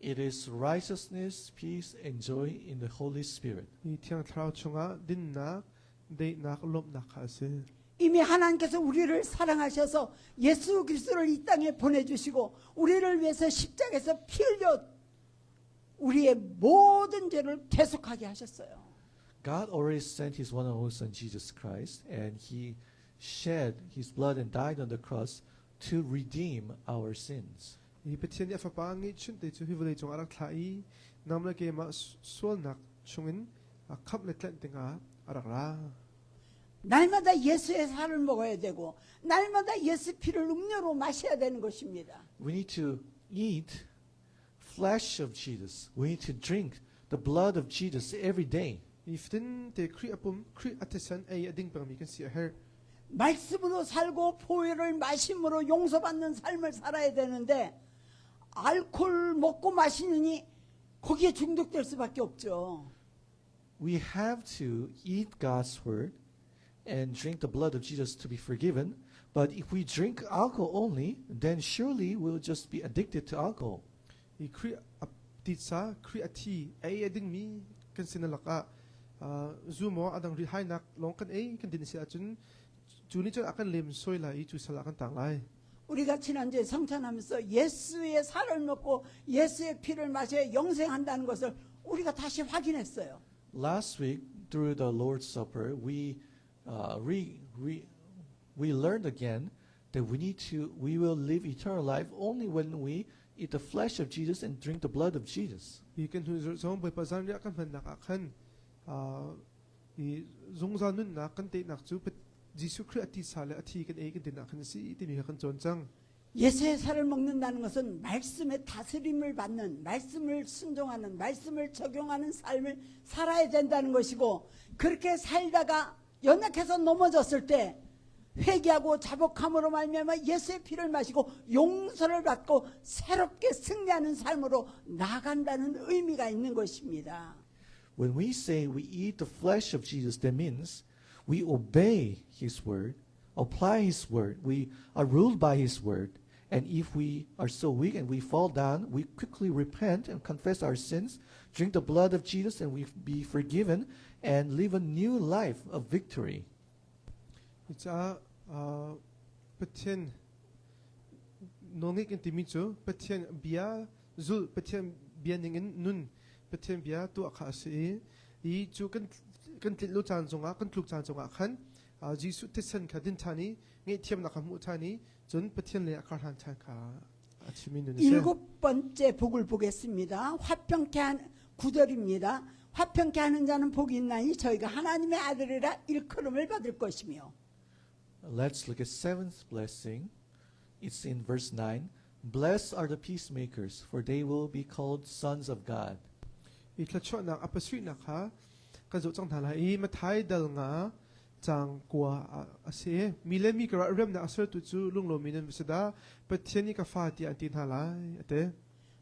It is righteousness, peace, and joy in the Holy Spirit. 이 티앙 트라우충아 딘낙 데낙 롬낙하세 이미 하나님께서 우리를 사랑하셔서 예수 그리스도를 이 땅에 보내주시고 우리를 위해서 십자가에서 피 흘려 우리의 모든 죄를 대속하게 하셨어요. God already sent His one and only Son, Jesus Christ, and He shed His blood and died on the cross to redeem our sins. 이 베티엔 야파방이 춘데 주 히브리 종 아락 타이 남라게 마 수월낙 충인 컵렛렛 땡아 아락라 날마다 예수의 살을 먹어야 되고 날마다 예수 피를 음료로 마셔야 되는 것입니다. We need to eat flesh of Jesus. We need to drink the blood of Jesus every day. 이프든 데 크리아쁨 크리아테산 에이 아딩방미 간 시아헤 말씀으로 살고 보혈을 마심으로 용서받는 삶을 살아야 되는데 알코올 먹고 마시느니 거기에 중독될 수밖에 없죠. We have to eat God's word and drink the blood of Jesus to be forgiven. But if we drink alcohol only, then surely we'll just be addicted to alcohol. 이 크리아티사 크리아티 에이 아딩미 간 시나라카 zumo adang ri hainak longkan ei kan din sia chun chuni chun akan lem soila i chu sala kan tanglai 우리가 지난주에 성찬하면서 예수의 살을 먹고 예수의 피를 마셔야 영생한다는 것을 우리가 다시 확인했어요. Last week, through the Lord's Supper, we learned again that we will live eternal life only when we eat the flesh of Jesus and drink the blood of Jesus. 이 근투 좀 베파산 약간 반나간 이 종자는 나간 때 낙주 지수 크리스티 살에 아티겐 에겐 되나간 시 이미 약간 전장 예수의 살을 먹는다는 것은 말씀의 다스림을 받는, 말씀을 순종하는, 말씀을 적용하는 삶을 살아야 된다는 것이고, 그렇게 살다가 연약해서 넘어졌을 때 회개하고 자복함으로 말미암아 예수의 피를 마시고 용서를 받고 새롭게 승리하는 삶으로 나아간다는 의미가 있는 것입니다. When we say we eat the flesh of Jesus, that means we obey His word, apply His word, we are ruled by His word. And if we are so weak and we fall down, we quickly repent and confess our sins, drink the blood of Jesus, and we be forgiven and live a new life of victory. 자 patien nongik intimicho patien bia zul patien bia ningen nun patien bia tu akhasi I chu kan tlu chan zonga kan tluk chan zonga khan jisu tesen kadin thani nge thiam na khamu thani 전 patien le akharhan chan ka 아침이 눈에 일곱 번째 복을 보겠습니다. 화평케 한 9절입니다. 화평케 하는 자는 복이 있나니 저희가 하나님의 아들이라 일컬음을 받을 것이며. Let's look at seventh blessing. It's in verse 9. Blessed are the peacemakers, for they will be called sons of God. 이 tlachwa na apasri na ka kazo chang thala I mathai dal nga chang kwa ase milemi ka rem na asar tu chu lunglo minen bisada pathiani ka fati antin thala ate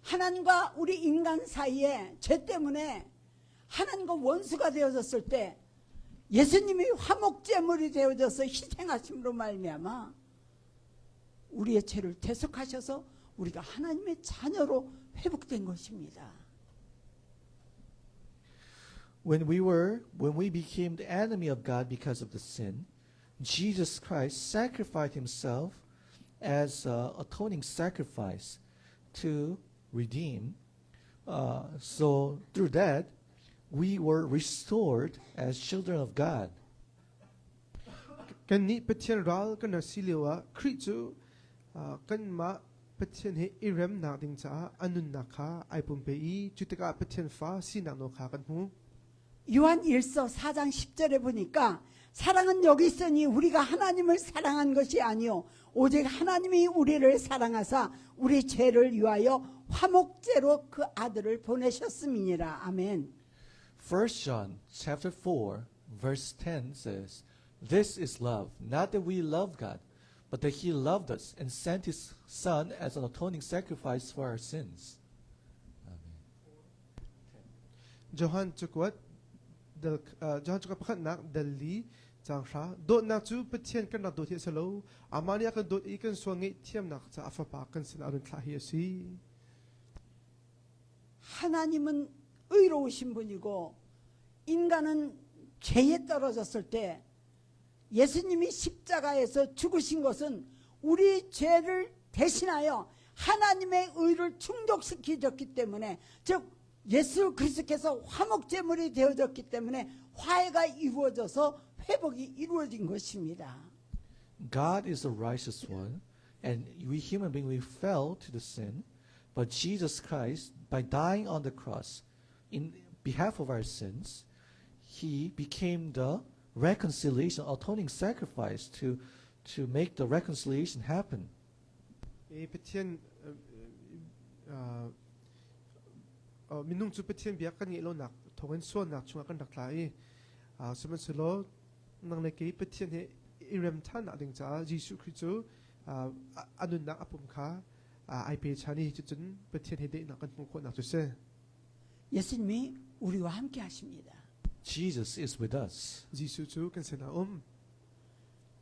하나님과 우리 인간 사이에 죄 때문에 하나님과 원수가 되어졌을 때 예수님이 화목제물이 되어져서 희생하심으로 말미암아 우리의 죄를 대속하셔서 우리가 하나님의 자녀로 회복된 것입니다. When we became the enemy of God because of the sin, Jesus Christ sacrificed Himself as an atoning sacrifice to redeem. So through that, we were restored as children of God. kan ni pathian ral kan asilewa khrichu kan ma pathian he irem na ding cha anun na kha aipum pe I chutaka pathian fa sinang no kha kan hu 요한 1서 4장 10절에 보니까 사랑은 여기 있으니 우리가 하나님을 사랑한 것이 아니요 오직 하나님이 우리를 사랑하사 우리 죄를 위하여 화목제로 그 아들을 보내셨음이니라. 아멘. 1 John chapter 4 verse 10 says, This is love, not that we love God, but that He loved us and sent His Son as an atoning sacrifice for our sins. Johan chukwat Johan chukwa pakhat nak dali chang sha do na chu pathian kan na do thi salo amani kan do I kan swangi thiam nak cha afa pa kan sin arun thla hi si 하나님은 의로우신 분이고 인간은 죄에 떨어졌을 때 예수님이 십자가에서 죽으신 것은 우리 죄를 대신하여 하나님의 의를 충족시키셨기 때문에 즉 예수 그리스도께서 화목제물이 되어졌기 때문에 화해가 이루어져서 회복이 이루어진 것입니다. God is the righteous one, and we human beings, we fell to the sin, but Jesus Christ, by dying on the cross in behalf of our sins, He became the reconciliation, atoning sacrifice to make the reconciliation happen. e pathian minung chu pathian bia kan ngi lo nak thongen so nak chunga kan dak lai suman selo nang le ke pathian he irem than na ding cha jisu christu anun nak apum kha ai pe chani chu chun pathian he de nak kan pung kho nak chu se 예수님이 우리와 함께 하십니다. Jesus is with us. jisu chu kan sena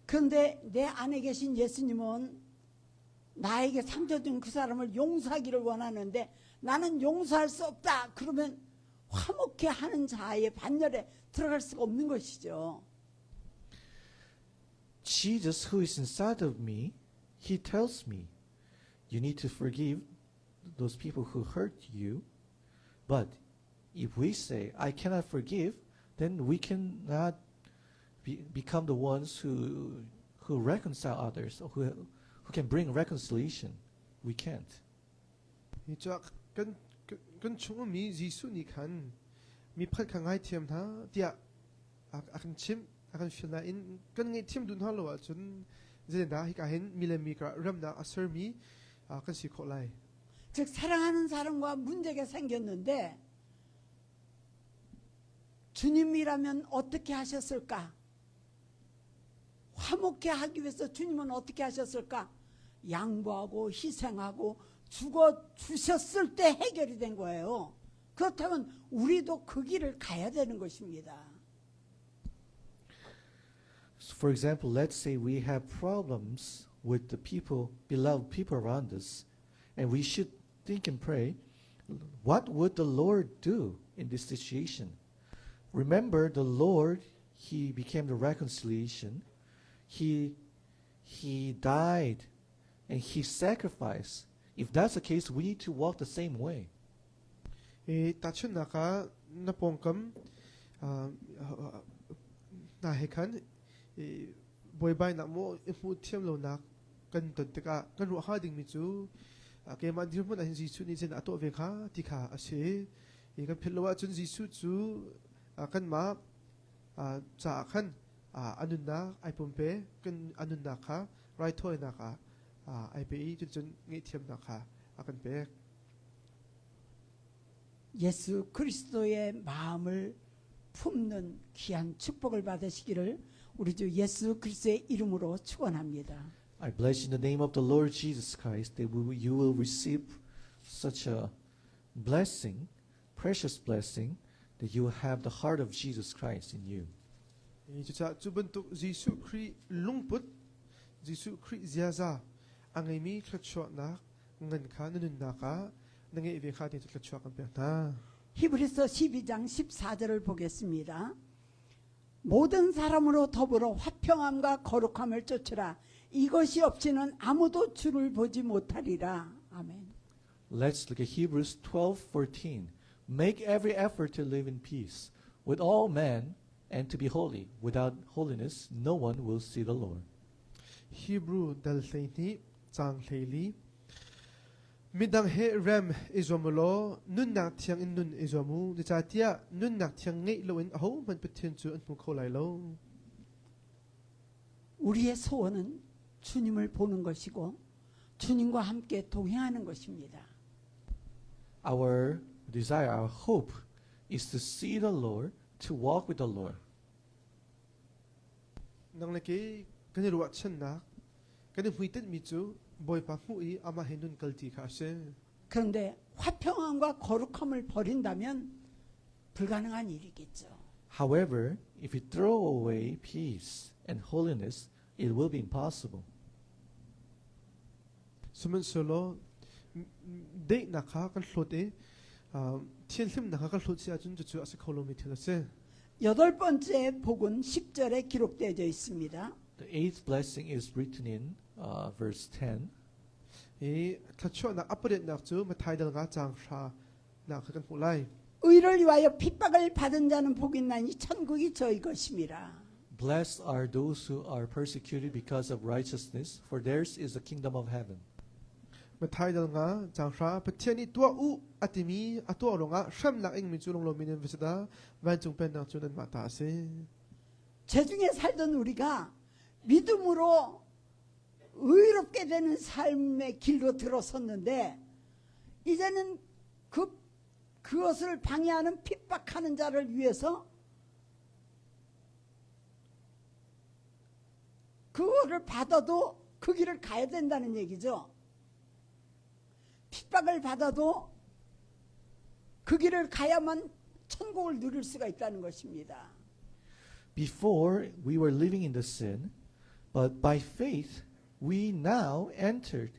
그런데 내 안에 계신 예수님은 나에게 상처 준 그 사람을 용서하기를 원하는데 나는 용서할 수 없다. 그러면 화목해 하는 자의 반열에 들어갈 수가 없는 것이죠. Jesus, who is inside of me, He tells me, you need to forgive those people who hurt you. But if we say, I cannot forgive, then we cannot become the ones who reconcile others, or who can bring reconciliation. We can't. Hi cha kan chung mi Jisu ni khan mi phat khangai thiam tha tia akan chim akan fil na in kan ngai thiam dun ha lo chun zenda hi ka hen milemi ka ramna asar mi kan si kholai. 즉 사랑하는 사람과 문제가 생겼는데 주님이라면 어떻게 하셨을까? 화목해 하기 위해서 주님은 어떻게 하셨을까? 양보하고 희생하고 죽어 주셨을 때 해결이 된 거예요. 그렇다면 우리도 그 길을 가야 되는 것입니다. So for example, let's say we have problems with the people, beloved people around us, and we should think and pray, what would the Lord do in this situation? Remember, the Lord, He became the reconciliation. He died and He sacrificed. If that's the case, we need to walk the same way. Ta chun na ka na pongkam na hekan boy bai na mo mu thiam lo na kan ton te ka kan ru ha ding mi chu ke ma dir mo na Jisu ni jen ato ve kha ti kha ase e kan phil lo wa chun Jisu chu kan ma cha khan anun na ai pum pe kan anun na kha right thoi na ka ai pe chun ngi thiam na kha akan pe. 예수 그리스도의 마음을 품는 귀한 축복을 받으시기를 우리 주 예수 그리스도의 이름으로 축원합니다. I bless you in the name of the Lord Jesus Christ that you will receive such a blessing, precious blessing, that you will have the heart of Jesus Christ in you. Cha chubantuk Jisu Christ lungput Jisu Christ ziaza angai mi khatchwa na ngan kha nun na ka nangei ve kha ti khatchwa kan pe ta. 히브리서 12장 14절을 보겠습니다. 모든 사람으로 더불어 화평함과 거룩함을 쫓으라. 이것이 없이는 아무도 주를 보지 못하리라. 아멘. Let's look at Hebrews 12:14. Make every effort to live in peace with all men and to be holy. Without holiness, no one will see the Lord. Hebrew dal thaini chang thaili midang he ram izomulo nun nak thiang in nun izomu ni cha tia nun nak thiang ngei lo in ho man pathian chu an mu kholai lo. 우리의 소원은 주님을 보는 것이고 주님과 함께 동행하는 것입니다. Our desire, our hope is to see the Lord, to walk with the Lord. Nang le ke kan ru chen nak kan hui tet mi chu boy pa mu I ama he nun kalti kha se. 그런데 화평함과 거룩함을 버린다면 불가능한 일이겠죠. However, if you throw away peace and holiness, it will be impossible. Suman solo de na kha kan hlot e thian hlim na kha kan hlot sia chun chu ase kholo mi thila se. 여덟 번째 복은 10절에 기록되어 있습니다. The eighth blessing is written in verse 10. E khatchwa na apret nak chu ma thai dal nga chang sha na kha kan hu lai. 의를 위하여 핍박을 받은 자는 복이 있나니 천국이 저희 것임이라. Blessed are those who are persecuted because of righteousness, for theirs is the kingdom of heaven. Ma thai dal nga chang sha pathian ni tua u atimi ato ro nga sham nak ing mi chu long lo min vesda van chung pen nak chu nan ma ta se. 죄중에 살던 우리가 믿음으로 의롭게 되는 삶의 길로 들어섰는데 이제는 그것을 방해하는 핍박하는 자를 위해서 그거를 받아도 그 길을 가야 된다는 얘기죠. 핍박을 받아도 그 길을 가야만 천국을 누릴 수가 있다는 것입니다. Before, we were living in the sin, but by faith, we now entered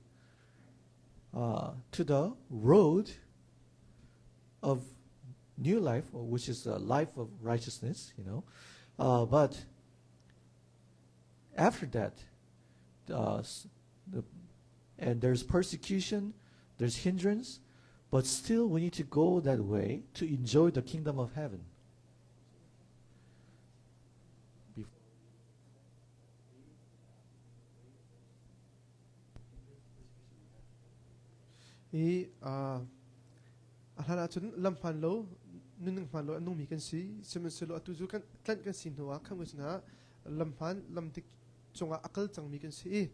to the road of new life, which is a life of righteousness, but after that, and there's persecution, there's hindrance, but still we need to go that way to enjoy the kingdom of heaven. Alhala chun lampan lo nung pan lo anung mi kan si semen selo atuzu kan tlan kan sin hoa kham na lampan lamtik chunga akal chang mi kan si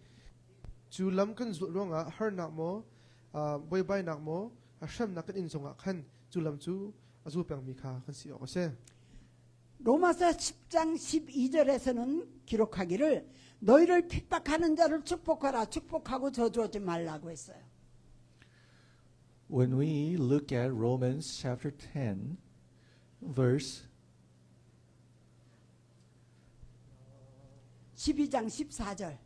chu lam kan zu longa har nak mo boy bai nak mo asham nak kan in chunga khan chu lam chu azu pang mi kha kan si okose 로마서 10장 12절에서는 기록하기를 너희를 핍박하는 자를 축복하라 축복하고 저주하지 말라고 했어요. When we look at Romans chapter 10, verse 12장 14절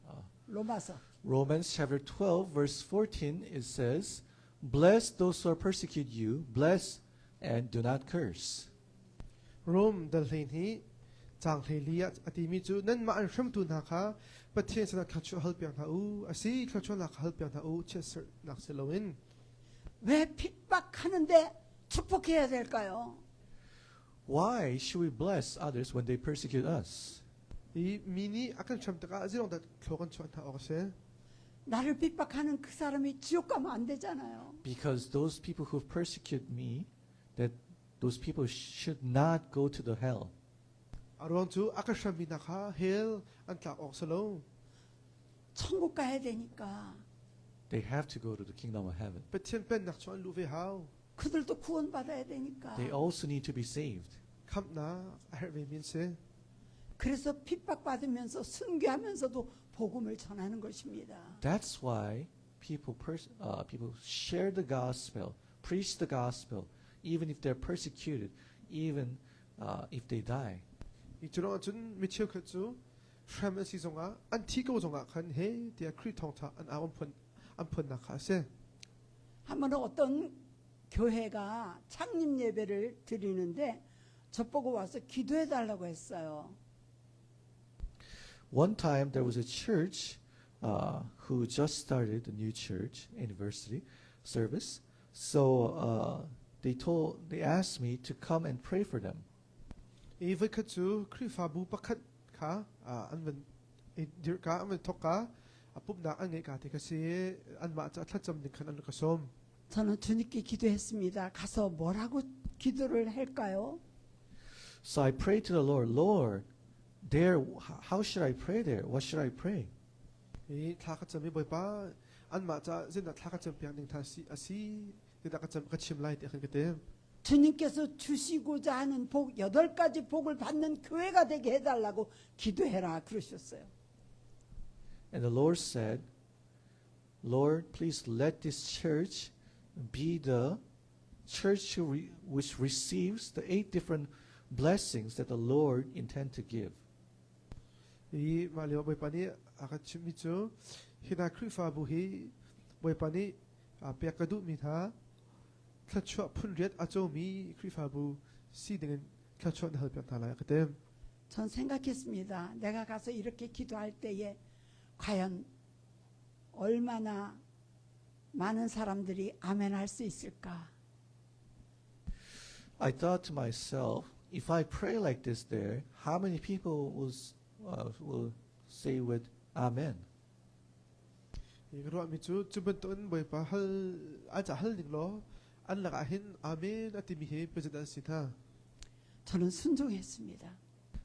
로마서 Romans chapter 12, verse 14, it says, "Bless those who persecute you, bless and do not curse." rom dal hin hi chang thei lia ati mi chu nan ma an sham tu na kha pathian sa kha chu hal pyang tha u asi kha chu la hal pyang tha u che ser nak se loin 왜 핍박하는데 축복해야 될까요? Why should we bless others when they persecute us? 이 미니 아kan cham ta ka azirong da thlogan chu tha okse 나를 핍박하는 그 사람이 지옥 가면 안 되잖아요. Because those people who persecute me, that those people should not go to the hell. aron chu akasham mi na kha hel an tla oksalo 천국 가야 되니까 They have to go to the kingdom of heaven. pathian pen nak chu an lu ve hao 그들도 구원받아야 되니까. They also need to be saved. kham na a her ve min se 그래서 핍박받으면서 순교하면서도 복음을 전하는 것입니다. That's why people share the gospel, preach the gospel, even if they're persecuted, even if they die. 이 주로 준 미치어 컷주 샤면 시종아 안티고 종아 칸해 디아 크리통타 안 아원펀 안펀 나카세 한번 어떤 교회가 창립 예배를 드리는데 저보고 와서 기도해 달라고 했어요. One time there was a church who just started a new church anniversary service, so they asked me to come and pray for them. 이 컷주 크리파부 파컷 카 안번 이 디르카 안번 톡카 아publi나 안게 가 데카시 안마 자 탓점 닉한 안 가솜 저는 주님께 기도했습니다. 가서 뭐라고 기도를 할까요? So I prayed to the Lord, Lord, there, how should I pray there? What should I pray? 이 타카점이 보이바 안마 자 진다 타카점 병ning 타시 아시 디다카점 같이 라이 데칸 그때 주님께서 주시고자 하는 복 8가지 복을 받는 교회가 되게 해달라고 기도해라 그러셨어요. And the Lord said, Lord, please let this church be the church which receives the 8 different blessings that the Lord intend to give. 이 말려 보이바니 아같이 미죠 히나 크리파부히 보이바니 아베카두 미타 클처 푼렛 아조미 크리파부 시딩은 클처 헬변 달라요 그때 전 생각했습니다. 내가 가서 이렇게 기도할 때에 과연 얼마나 많은 사람들이 아멘 할 수 있을까? I thought to myself, if I pray like this there, how many people will say with Amen? 이거로 미죠 주변돈 보이바 할 아자 할링로 안라가힌 아멘 아티미히 프레지던시타 저는 순종했습니다.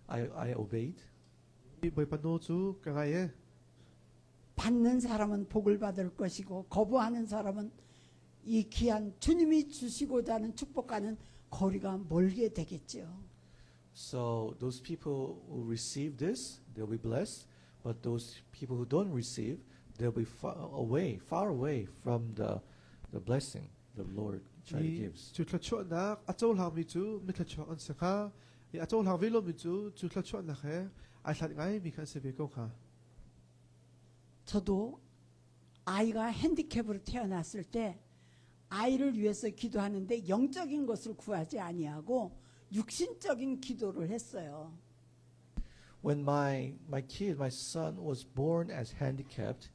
I obeyed. 이 보이바 노주 강아예 받는 사람은 복을 받을 것이고 거부하는 사람은 이 귀한 주님이 주시고자 하는 축복과는 거리가 멀게 되겠지요. So those people who receive this, they'll be blessed. But those people who don't receive, they'll be far away from the blessing the Lord gives. 주 클처 나 아조랑 미주 미클처 안스카 이 아조랑 빌로 미주 주 클처 나해 아산가이 미칸세베고카 저도 아이가 핸디캡으로 태어났을 때 아이를 위해서 기도하는데 영적인 것을 구하지 아니하고 육신적인 기도를 했어요. When my son was born as handicapped,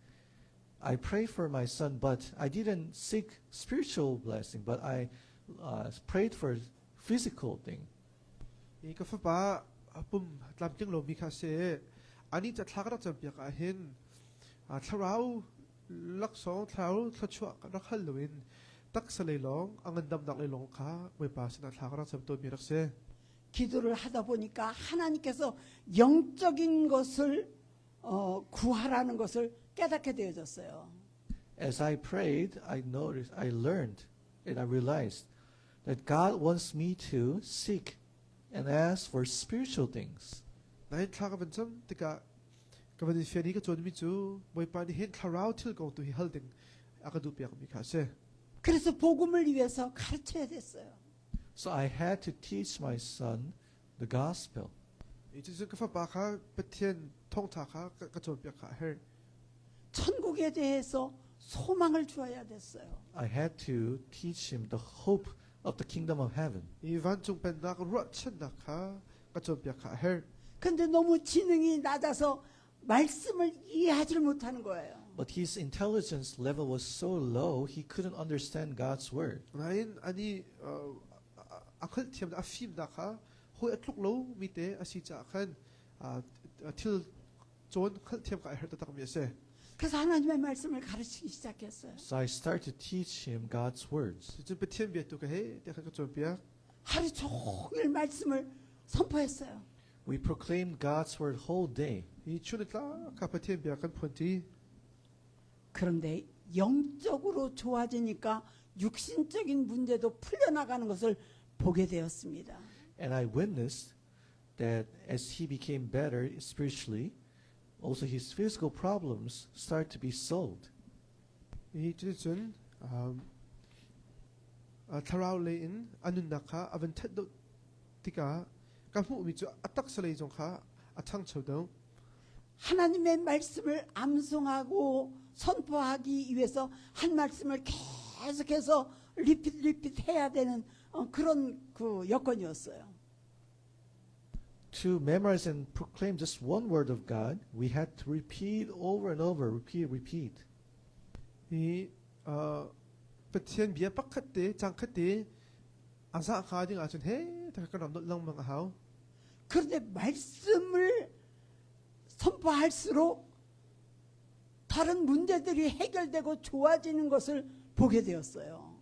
I prayed for my son, but I didn't seek spiritual blessing, but I prayed for physical thing. 이 ka fa ba pum tlam ting lo mi kha se ani cha thla ka cham pia ka hin tharau lak song tharau thachua ka rak hal loin tak sa leilong ang andam dak leilong kha we pa sa thla ka cham to mi rak se 기도를 하다 보니까 하나님께서 영적인 것을 구하라는 것을 깨닫게 되어졌어요. As I prayed, I learned, and I realized that God wants me to seek and ask for spiritual things. nai thla ka ban cham tika ka ban fe ni ka chon mi chu we pa ni hin tharau thil ko tu hi hal ding aka du pia mi kha se 그래서 복음을 위해서 가르쳐야 됐어요. So I had to teach my son the gospel. 이 chu ka fa ba kha pathian thong tha kha ka chon pia kha her 천국에 대해서 소망을 주어야 됐어요. I had to teach him the hope of the kingdom of heaven. 이 van chung pen nak ru chen nak kha ka chon pia kha her 근데 너무 지능이 낮아서 말씀을 이해하지 못하는 거예요. But his intelligence level was so low, he couldn't understand God's word. nain ani akhal thiam a fim da kha hoi atluk lo mi te asi cha khan thil chon khal thiam ka her ta tak mi se 그래서 하나님의 말씀을 가르치기 시작했어요. So I started to teach him God's words. chu pe thiam bia tu ka he te kha ka chon pia 하루 종일 말씀을 선포했어요. We proclaimed God's word whole day. 이 chun tla ka pa thiam bia kan phun ti 그런데 영적으로 좋아지니까 육신적인 문제도 풀려나가는 것을 보게 되었습니다. And I witnessed that as he became better spiritually, also his physical problems start to be solved. 이 chun tharau le in anun na kha avan thet do tika ka mu mi chu atak sa le jong kha athang chodong 하나님의 말씀을 암송하고 선포하기 위해서 한 말씀을 계속해서 리핏 해야 되는 그런 그 여건이었어요. To memorize and proclaim just one word of God, we had to repeat over and over, repeat. 이 pathian bia pakhat te changkhat te asa kha ding a chun he ta ka ram dot lang mang hau 그런데 말씀을 선포할수록 다른 문제들이 해결되고 좋아지는 것을 보게 되었어요.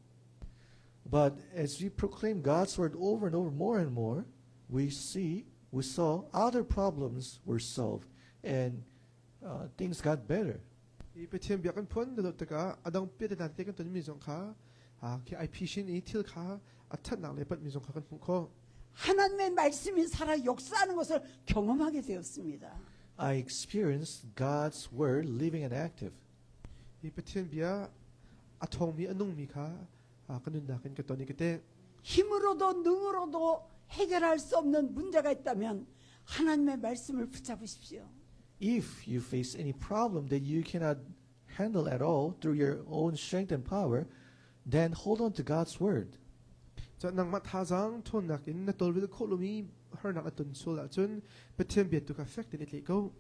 But as we proclaim God's word over and over more and more, we saw other problems were solved and things got better. 이 pathian bia kan phon do ta ka adang pe dan te kan ton mi jong kha ki ai pishin i thil kha athat nak le pat mi jong kha kan phu kho 하나님의 말씀이 살아 역사하는 것을 경험하게 되었습니다. I experienced God's word living and active. 이 pathian bia athong mi anung mi kha kanun na kan ka toni ke te 힘으로도 능으로도 해결할 수 없는 문제가 있다면 하나님의 말씀을 붙잡으십시오. If you face any problem that you cannot handle at all through your own strength and power, then hold on to God's word. cha nang ma tha jang thon nak in na tol vil kho lu mi her nak atun sul a chun pathian bia tu ka fact ni le ko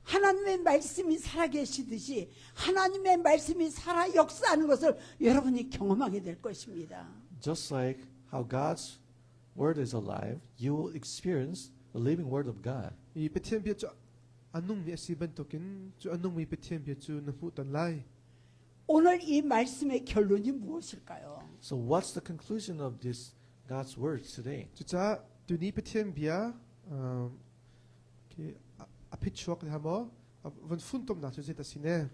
하나님의 말씀이 살아계시듯이 하나님의 말씀이 살아 역사하는 것을 여러분이 경험하게 될 것입니다. Just like how God's word is alive, you will experience the living word of God. 이 pathian bia chu anung mi si ban tokin chu anung mi pathian bia chu na hu tan lai 오늘 이 말씀의 결론이 무엇일까요? So what's the conclusion of this God's word today? chu cha tu ni pathian bia ki api chuak ha mo van fun tom na chu ta sine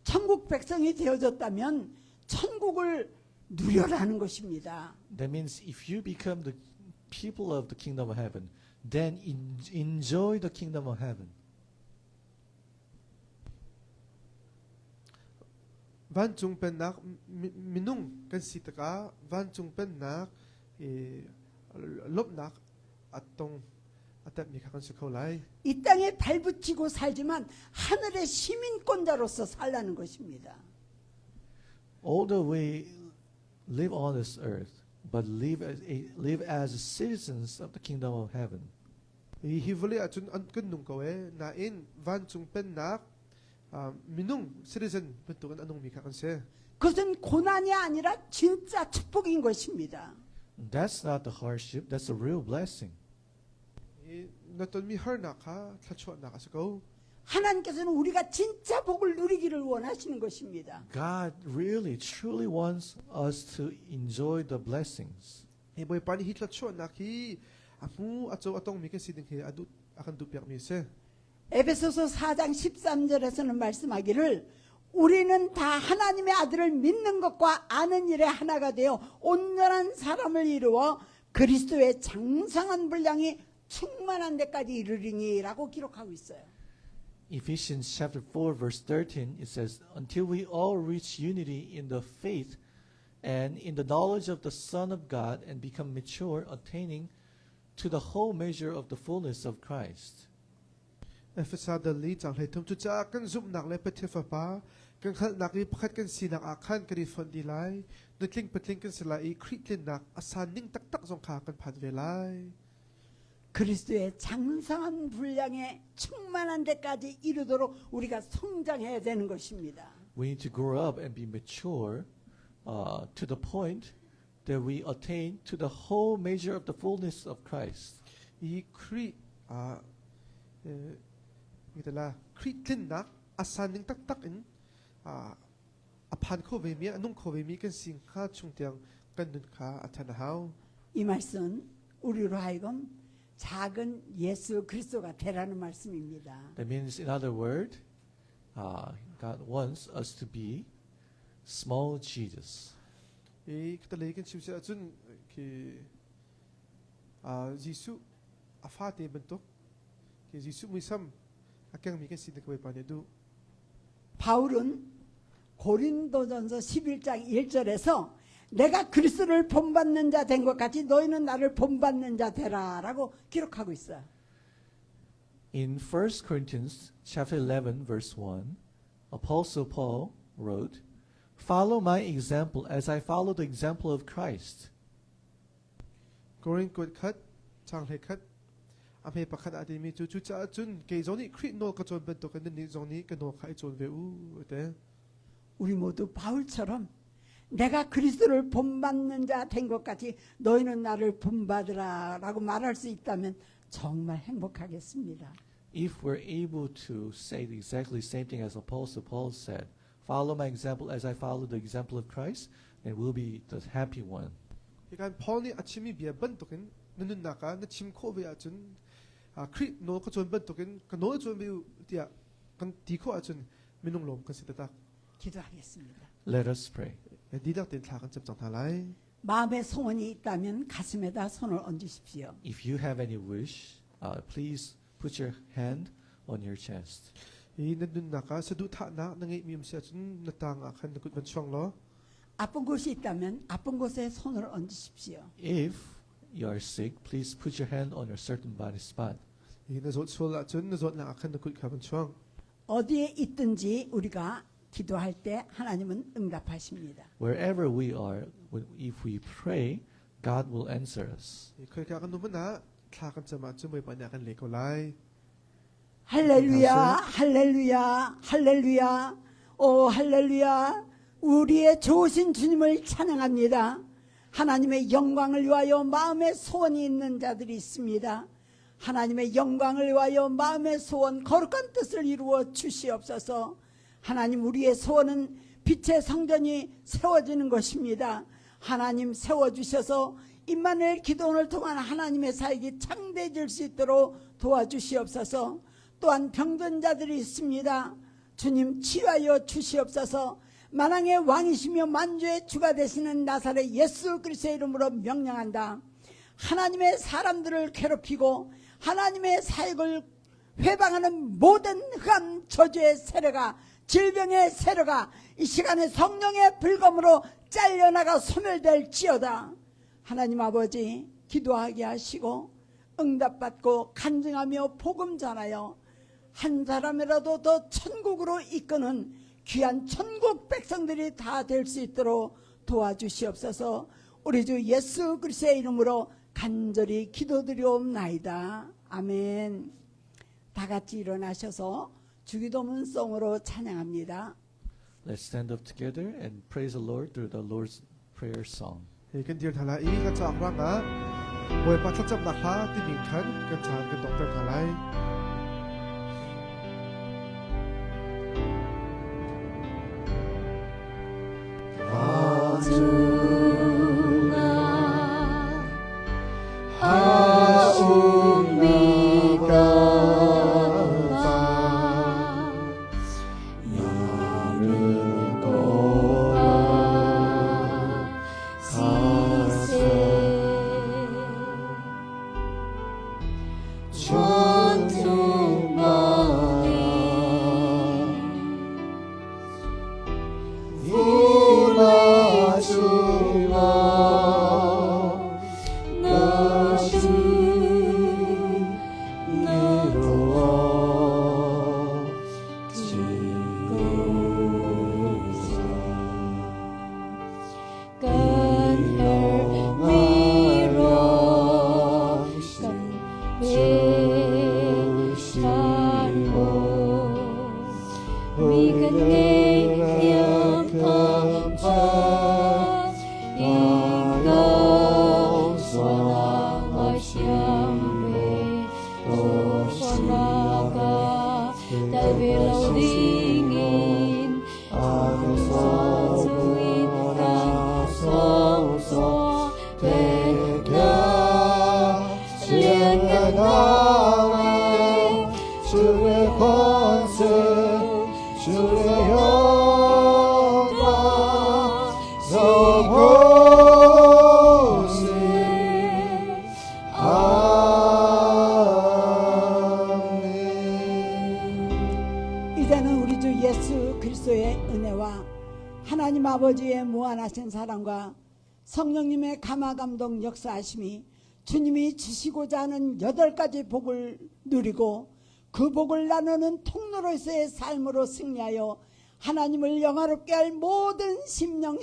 천국 백성이 되어졌다면 천국을 누려라는 것입니다. That means if you become the people of the kingdom of heaven, then enjoy the kingdom of heaven. van chung pen nak minung kan si ta ka van chung pen nak lop nak atong atat mi kha kan su kho lai 이 땅에 발붙이고 살지만 하늘의 시민권자로서 살라는 것입니다. Although we live on this earth, but live as citizens of the kingdom of heaven. hi vole a chun an kan nung ko e na in van chung pen nak minung citizen bentuk은 anong mika kanse. 그것은 고난이 아니라 진짜 축복인 것입니다. That's not the hardship, that's a real blessing. Naton mi her naka tlachuan naka sa go. 하나님께서는 우리가 진짜 복을 누리기를 원하시는 것입니다. God really, truly wants us to enjoy the blessings. Boy pani hit tlachuan naki amu ato atong mika siding he adut akan dupiak mi se. 에베소서 4장 13절에서는 말씀하기를 우리는 다 하나님의 아들을 믿는 것과 아는 일에 하나가 되어 온전한 사람을 이루어 그리스도의 장성한 분량이 충만한 데까지 이르리니라고 기록하고 있어요. Ephesians chapter 4 verse 13, it says, until we all reach unity in the faith and in the knowledge of the Son of God and become mature, attaining to the whole measure of the fullness of Christ. Efesa dali chang lai tum chu cha kan zum nak le pethefa pa kan khal nak ri pakhat kan sinak akhan kari fon di lai nutling patling kan sila I kritlin nak asan ning tak tak zong kha kan phat ve lai. 그리스도의 장성한 분량에 충만한 데까지 이르도록 우리가 성장해야 되는 것입니다. We need to grow up and be mature to the point that we attain to the whole measure of the fullness of Christ. I kri itala kritlin nak asan ning tak tak in apan ko ve mi anung ko ve mi kan sing kha chung tiang kan nun kha athan hau. 이 말씀은 우리로 하여금 작은 예수 그리스도가 되라는 말씀입니다. That means, in other words, God wants us to be small Jesus. 이 kita lagi kan simsa chun ki Jisu afate bentuk ki Jisu muisam akyang mi kan sin ko pa du. 바울은 고린도전서 11장 1절에서 내가 그리스도를 본받는 자 된 것 같이 너희는 나를 본받는 자 되라라고 기록하고 있어요. In 1 Corinthians chapter 11 verse 1, Apostle Paul wrote, "Follow my example as I follow the example of Christ." Korin ko khat chang le khat ame pakhat ati mi chu chu cha chun ke zoni krit no ka chon bentuk kan ni zoni ka no khai chon ve u te. 우리 모두 바울처럼 내가 그리스도를 본받는 자 된 것 같이 너희는 나를 본받으라라고 말할 수 있다면 정말 행복하겠습니다. If we're able to say exactly the same thing as Apostle Paul said, follow my example as I follow the example of Christ, then we'll be the happy one. Ikan Paul ni achimi bia bentukin nun naka na chim ko ve achun krit no ka chon bentukin ka no chon ve dia kan ti ko achun minung lom kan sitatak. 기도하겠습니다. Let us pray. 디닥 된 타간 점 장탈라이. 마음에 소원이 있다면 가슴에다 손을 얹으십시오. If you have any wish, please put your hand on your chest. 이 nun naka sa du ta na nang mi sia chun na tang akhan na kut ban chong lo. 아픈 곳이 있다면 아픈 곳에 손을 얹으십시오. If you are sick, please put your hand on a certain body spot. 이 na zot sol chun na zot na akhan na kut ka ban chong. 어디에 있든지 우리가 기도할 때 하나님은 응답하십니다. Wherever we are, if we pray, God will answer us. 이 khoi ka kan nu na thakan chama chumoi pa na kan le ko lai. 할렐루야, 할렐루야, 할렐루야, 오 할렐루야. 우리의 좋으신 주님을 찬양합니다. 하나님의 영광을 위하여 마음의 소원이 있는 자들이 있습니다. 하나님의 영광을 위하여 마음의 소원, 거룩한 뜻을 이루어 주시옵소서. 하나님, 우리의 소원은 빛의 성전이 세워지는 것입니다. 하나님 세워주셔서 임마누엘 기도원을 통한 하나님의 사역이 창대해질 수 있도록 도와주시옵소서. 또한 병든 자들이 있습니다. 주님 치유하여 주시옵소서. 만왕의 왕이시며 만주의 주가 되시는 나사렛 예수 그리스도의 이름으로 명령한다. 하나님의 사람들을 괴롭히고 하나님의 사역을 회방하는 모든 흑암 저주의 세력아, 질병의 세력아 이 시간에 성령의 불검으로 잘려나가 소멸될지어다. 하나님 아버지, 기도하게 하시고 응답받고 간증하며 복음 전하여 한 사람이라도 더 천국으로 이끄는 귀한 천국 백성들이 다 될 수 있도록 도와주시옵소서. 우리 주 예수 그리스도의 이름으로 간절히 기도드리옵나이다. 아멘. 다 같이 일어나셔서 주기도문송으로 찬양합니다. Let's stand up together and praise the Lord through the Lord's Prayer song. Kan dir thalai kan chak ranga boy pa thachap na kha ti bing khan kan chan kan doctor thalai 이제는 우리 주 예수 그리스도의 은혜와 하나님 아버지의 무한하신 사랑과 성령님의 감화감동 역사하심이 주님이 주시고자 하는 8가지 복을 누리고 그 복을 나누는 통로로서의 삶으로 승리하여 하나님을 영화롭게 할 모든 심령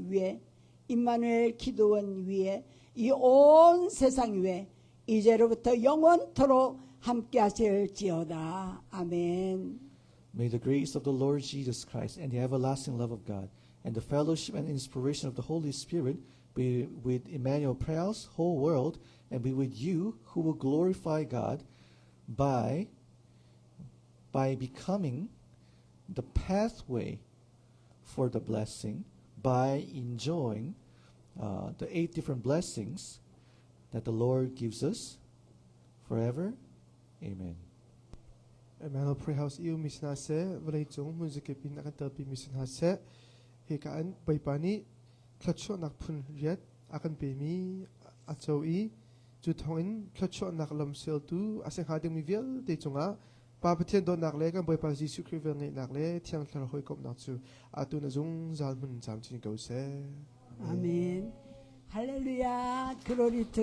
위에 임마누엘 기도원 위에 이 온 세상 위에 이제로부터 영원토록 함께 하실지어다. 아멘. May the grace of the Lord Jesus Christ and the everlasting love of God and the fellowship and inspiration of the Holy Spirit be with Emmanuel Prayer's whole world and be with you who will glorify God by becoming the pathway for the blessing, by enjoying the 8 different blessings that the Lord gives us forever. Amen. Emmanuel Playhouse iu misna se vlei chung music pin akan terpi misna se he kan baipani thlacho nak phun riat akan pe mi achau I chu thongin thlacho nak lam sel tu ase khading mi vel te chunga pa pathian don nak le kan baipa Jesu Christ vel ngai nak le thiang thlar hoi kop nak chu atu na jung zal mun cham chin ko se 아멘. 할렐루야. glory to